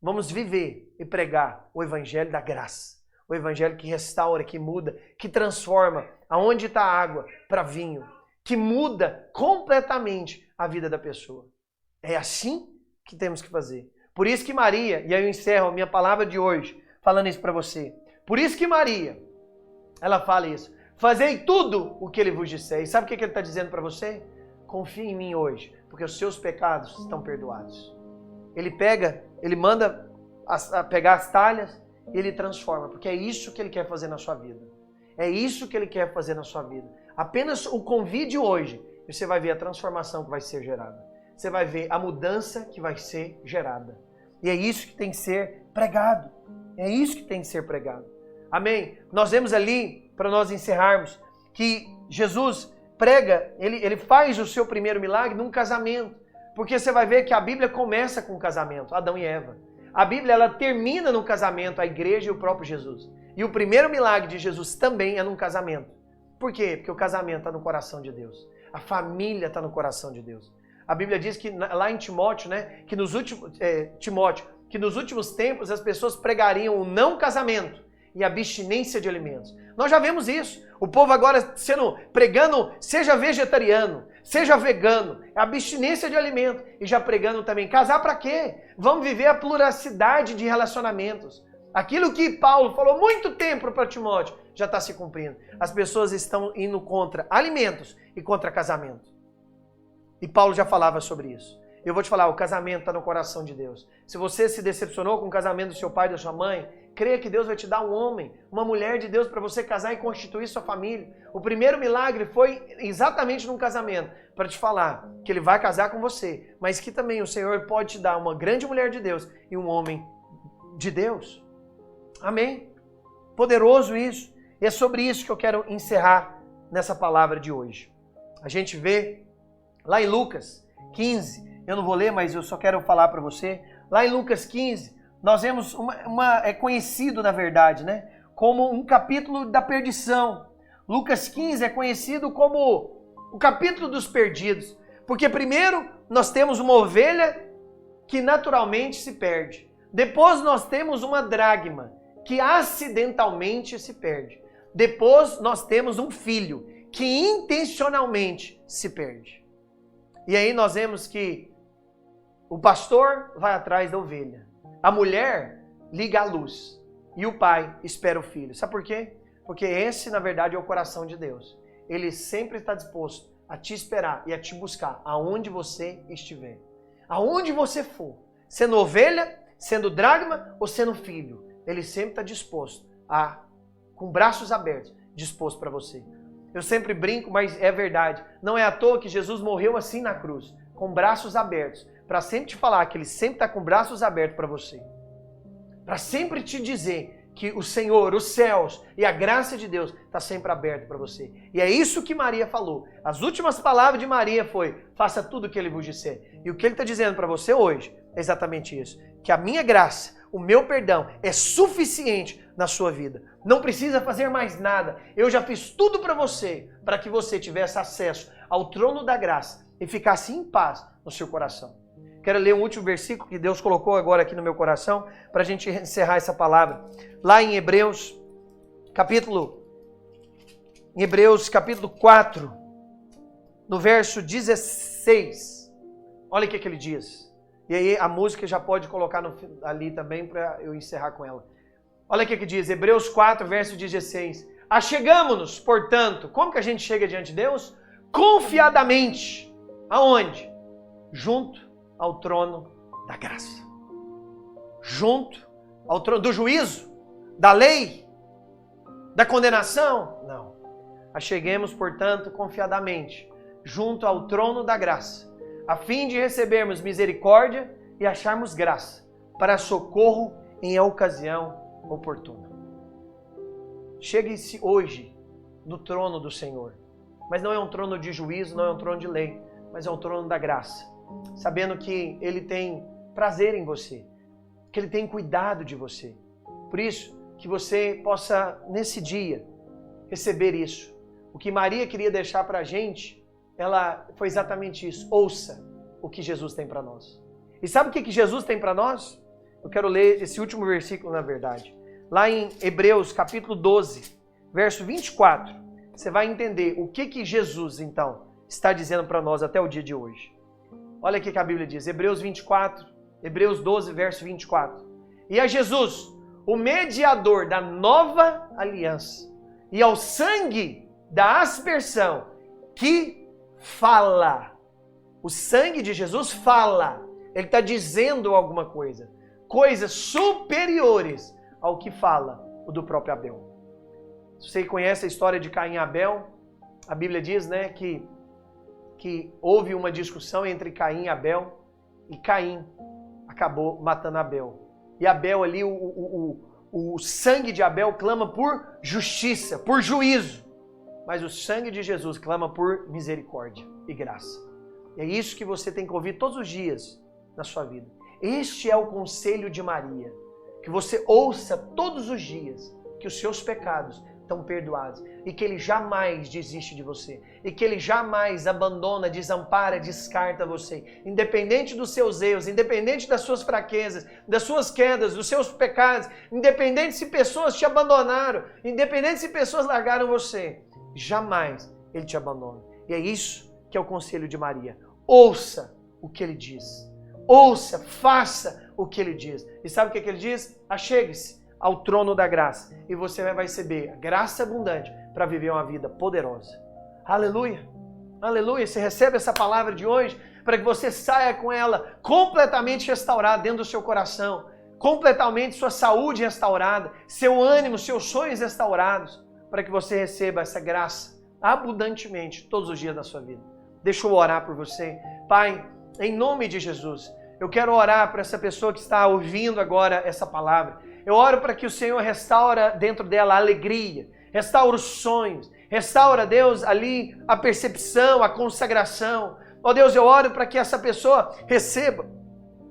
Vamos viver e pregar o evangelho da graça. O evangelho que restaura, que muda, que transforma aonde está a água para vinho. Que muda completamente a vida da pessoa. É assim que temos que fazer. Por isso que Maria, e aí eu encerro a minha palavra de hoje falando isso para você. Por isso que Maria, ela fala isso. Fazei tudo o que ele vos disser. E sabe o que ele está dizendo para você? Confie em mim hoje, porque os seus pecados estão perdoados. Ele manda pegar as talhas e ele transforma, porque é isso que ele quer fazer na sua vida. É isso que ele quer fazer na sua vida. Apenas o convide hoje, e você vai ver a transformação que vai ser gerada. Você vai ver a mudança que vai ser gerada. E é isso que tem que ser pregado. É isso que tem que ser pregado. Amém? Nós vemos ali, para nós encerrarmos, que Jesus prega, ele faz o seu primeiro milagre num casamento. Porque você vai ver que a Bíblia começa com o casamento, Adão e Eva. A Bíblia ela termina no casamento, a igreja e o próprio Jesus. E o primeiro milagre de Jesus também é num casamento. Por quê? Porque o casamento está no coração de Deus. A família está no coração de Deus. A Bíblia diz que lá em Timóteo, que nos últimos tempos as pessoas pregariam o não casamento e a abstinência de alimentos. Nós já vemos isso. O povo agora pregando, seja vegetariano, seja vegano, abstinência de alimento. E já pregando também, casar para quê? Vamos viver a pluralidade de relacionamentos. Aquilo que Paulo falou muito tempo para Timóteo já está se cumprindo. As pessoas estão indo contra alimentos e contra casamento. E Paulo já falava sobre isso. Eu vou te falar, o casamento está no coração de Deus. Se você se decepcionou com o casamento do seu pai e da sua mãe, creia que Deus vai te dar um homem, uma mulher de Deus para você casar e constituir sua família. O primeiro milagre foi exatamente num casamento, para te falar que Ele vai casar com você, mas que também o Senhor pode te dar uma grande mulher de Deus e um homem de Deus. Amém? Poderoso isso. E é sobre isso que eu quero encerrar nessa palavra de hoje. A gente vê lá em Lucas 15, eu não vou ler, mas eu só quero falar para você. Lá em Lucas 15, nós vemos é conhecido, na verdade, né, como um capítulo da perdição. Lucas 15 é conhecido como o capítulo dos perdidos. Porque primeiro nós temos uma ovelha que naturalmente se perde. Depois nós temos uma dracma que acidentalmente se perde. Depois nós temos um filho que intencionalmente se perde. E aí nós vemos que o pastor vai atrás da ovelha. A mulher liga a luz. E o pai espera o filho. Sabe por quê? Porque esse, na verdade, é o coração de Deus. Ele sempre está disposto a te esperar e a te buscar aonde você estiver. Aonde você for. Sendo ovelha, sendo dracma ou sendo filho. Ele sempre está disposto com braços abertos, disposto para você. Eu sempre brinco, mas é verdade. Não é à toa que Jesus morreu assim na cruz, com braços abertos, para sempre te falar que Ele sempre está com braços abertos para você. Para sempre te dizer que o Senhor, os céus e a graça de Deus está sempre aberto para você. E é isso que Maria falou. As últimas palavras de Maria foi: faça tudo o que Ele vos disser. E o que Ele está dizendo para você hoje é exatamente isso. Que a minha graça, o meu perdão é suficiente na sua vida. Não precisa fazer mais nada. Eu já fiz tudo para você, para que você tivesse acesso ao trono da graça e ficasse em paz no seu coração. Quero ler um último versículo que Deus colocou agora aqui no meu coração para a gente encerrar essa palavra. Lá em Hebreus, capítulo 4, no verso 16. Olha o que ele diz. E aí a música já pode colocar ali também para eu encerrar com ela. Olha o que diz, Hebreus 4, verso 16. Achegamo-nos, portanto, como que a gente chega diante de Deus? Confiadamente. Aonde? Junto ao trono da graça. Junto ao trono do juízo, da lei, da condenação? Não. Acheguemos, portanto, confiadamente, junto ao trono da graça, a fim de recebermos misericórdia e acharmos graça para socorro em ocasião oportuna. Chegue-se hoje no trono do Senhor. Mas não é um trono de juízo, não é um trono de lei, mas é um trono da graça. Sabendo que Ele tem prazer em você, que Ele tem cuidado de você. Por isso, que você possa, nesse dia, receber isso. O que Maria queria deixar para a gente, ela foi exatamente isso. Ouça o que Jesus tem para nós. E sabe o que Jesus tem para nós? Eu quero ler esse último versículo, na verdade. Lá em Hebreus, capítulo 12, verso 24. Você vai entender o que Jesus, então, está dizendo para nós até o dia de hoje. Olha aqui que a Bíblia diz, Hebreus 12, verso 24. E a Jesus, o mediador da nova aliança, e ao sangue da aspersão, que fala. O sangue de Jesus fala. Ele está dizendo alguma coisa. Coisas superiores ao que fala o do próprio Abel. Você conhece a história de Caim e Abel? A Bíblia diz, né, que houve uma discussão entre Caim e Abel, e Caim acabou matando Abel. E Abel ali, o sangue de Abel clama por justiça, por juízo. Mas o sangue de Jesus clama por misericórdia e graça. E é isso que você tem que ouvir todos os dias na sua vida. Este é o conselho de Maria. Que você ouça todos os dias que os seus pecados estão perdoados e que Ele jamais desiste de você e que Ele jamais abandona, desampara, descarta você, independente dos seus erros, independente das suas fraquezas, das suas quedas, dos seus pecados, independente se pessoas te abandonaram, independente se pessoas largaram você, jamais Ele te abandona. E é isso que é o conselho de Maria. Ouça o que Ele diz. Ouça, faça o que Ele diz. E sabe o que Ele diz? Achegue-se ao trono da graça e você vai receber graça abundante para viver uma vida poderosa. Aleluia! Aleluia! Você recebe essa palavra de hoje? para que você saia com ela completamente restaurada dentro do seu coração, completamente sua saúde restaurada, seu ânimo, seus sonhos restaurados, para que você receba essa graça abundantemente todos os dias da sua vida. Deixa eu orar por você. Pai, em nome de Jesus, eu quero orar para essa pessoa que está ouvindo agora essa palavra. Eu oro para que o Senhor restaura dentro dela a alegria, restaura os sonhos, restaura, Deus, ali a percepção, a consagração. Ó Deus, eu oro para que essa pessoa receba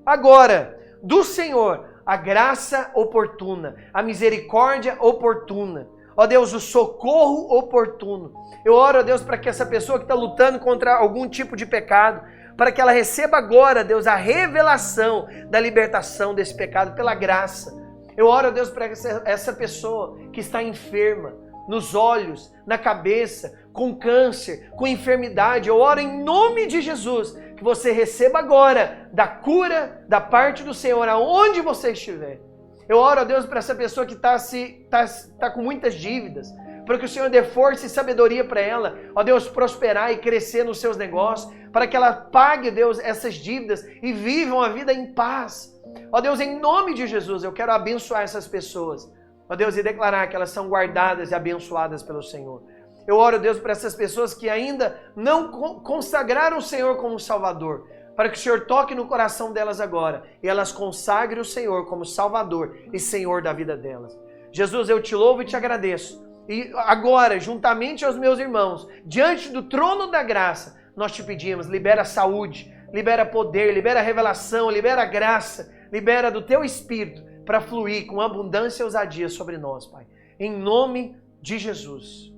agora do Senhor a graça oportuna, a misericórdia oportuna. Ó Deus, o socorro oportuno. Eu oro, ó Deus, para que essa pessoa que está lutando contra algum tipo de pecado, para que ela receba agora, Deus, a revelação da libertação desse pecado pela graça. Eu oro, ó Deus, para essa pessoa que está enferma, nos olhos, na cabeça, com câncer, com enfermidade. Eu oro em nome de Jesus, que você receba agora da cura da parte do Senhor, aonde você estiver. Eu oro, ó Deus, para essa pessoa que está com muitas dívidas, para que o Senhor dê força e sabedoria para ela, ó Deus, prosperar e crescer nos seus negócios, para que ela pague, Deus, essas dívidas e viva uma vida em paz. Ó Deus, em nome de Jesus, eu quero abençoar essas pessoas, ó Deus, e declarar que elas são guardadas e abençoadas pelo Senhor. Eu oro, Deus, para essas pessoas que ainda não consagraram o Senhor como Salvador, para que o Senhor toque no coração delas agora e elas consagrem o Senhor como Salvador e Senhor da vida delas. Jesus, eu te louvo e te agradeço. E agora, juntamente aos meus irmãos, diante do trono da graça, nós te pedimos, libera saúde, libera poder, libera revelação, libera graça, libera do teu Espírito para fluir com abundância e ousadia sobre nós, Pai. Em nome de Jesus.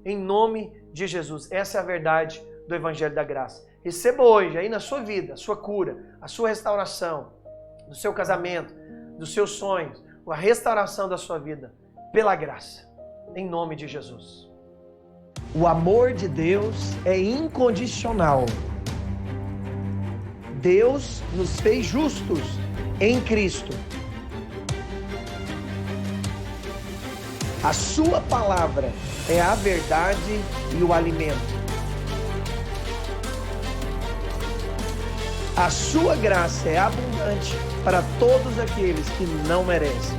Em nome de Jesus. Essa é a verdade do Evangelho da Graça. Receba hoje aí na sua vida a sua cura, a sua restauração, do seu casamento, dos seus sonhos, a restauração da sua vida pela graça. Em nome de Jesus. O amor de Deus é incondicional. Deus nos fez justos em Cristo. A sua palavra é a verdade e o alimento. A sua graça é abundante para todos aqueles que não merecem.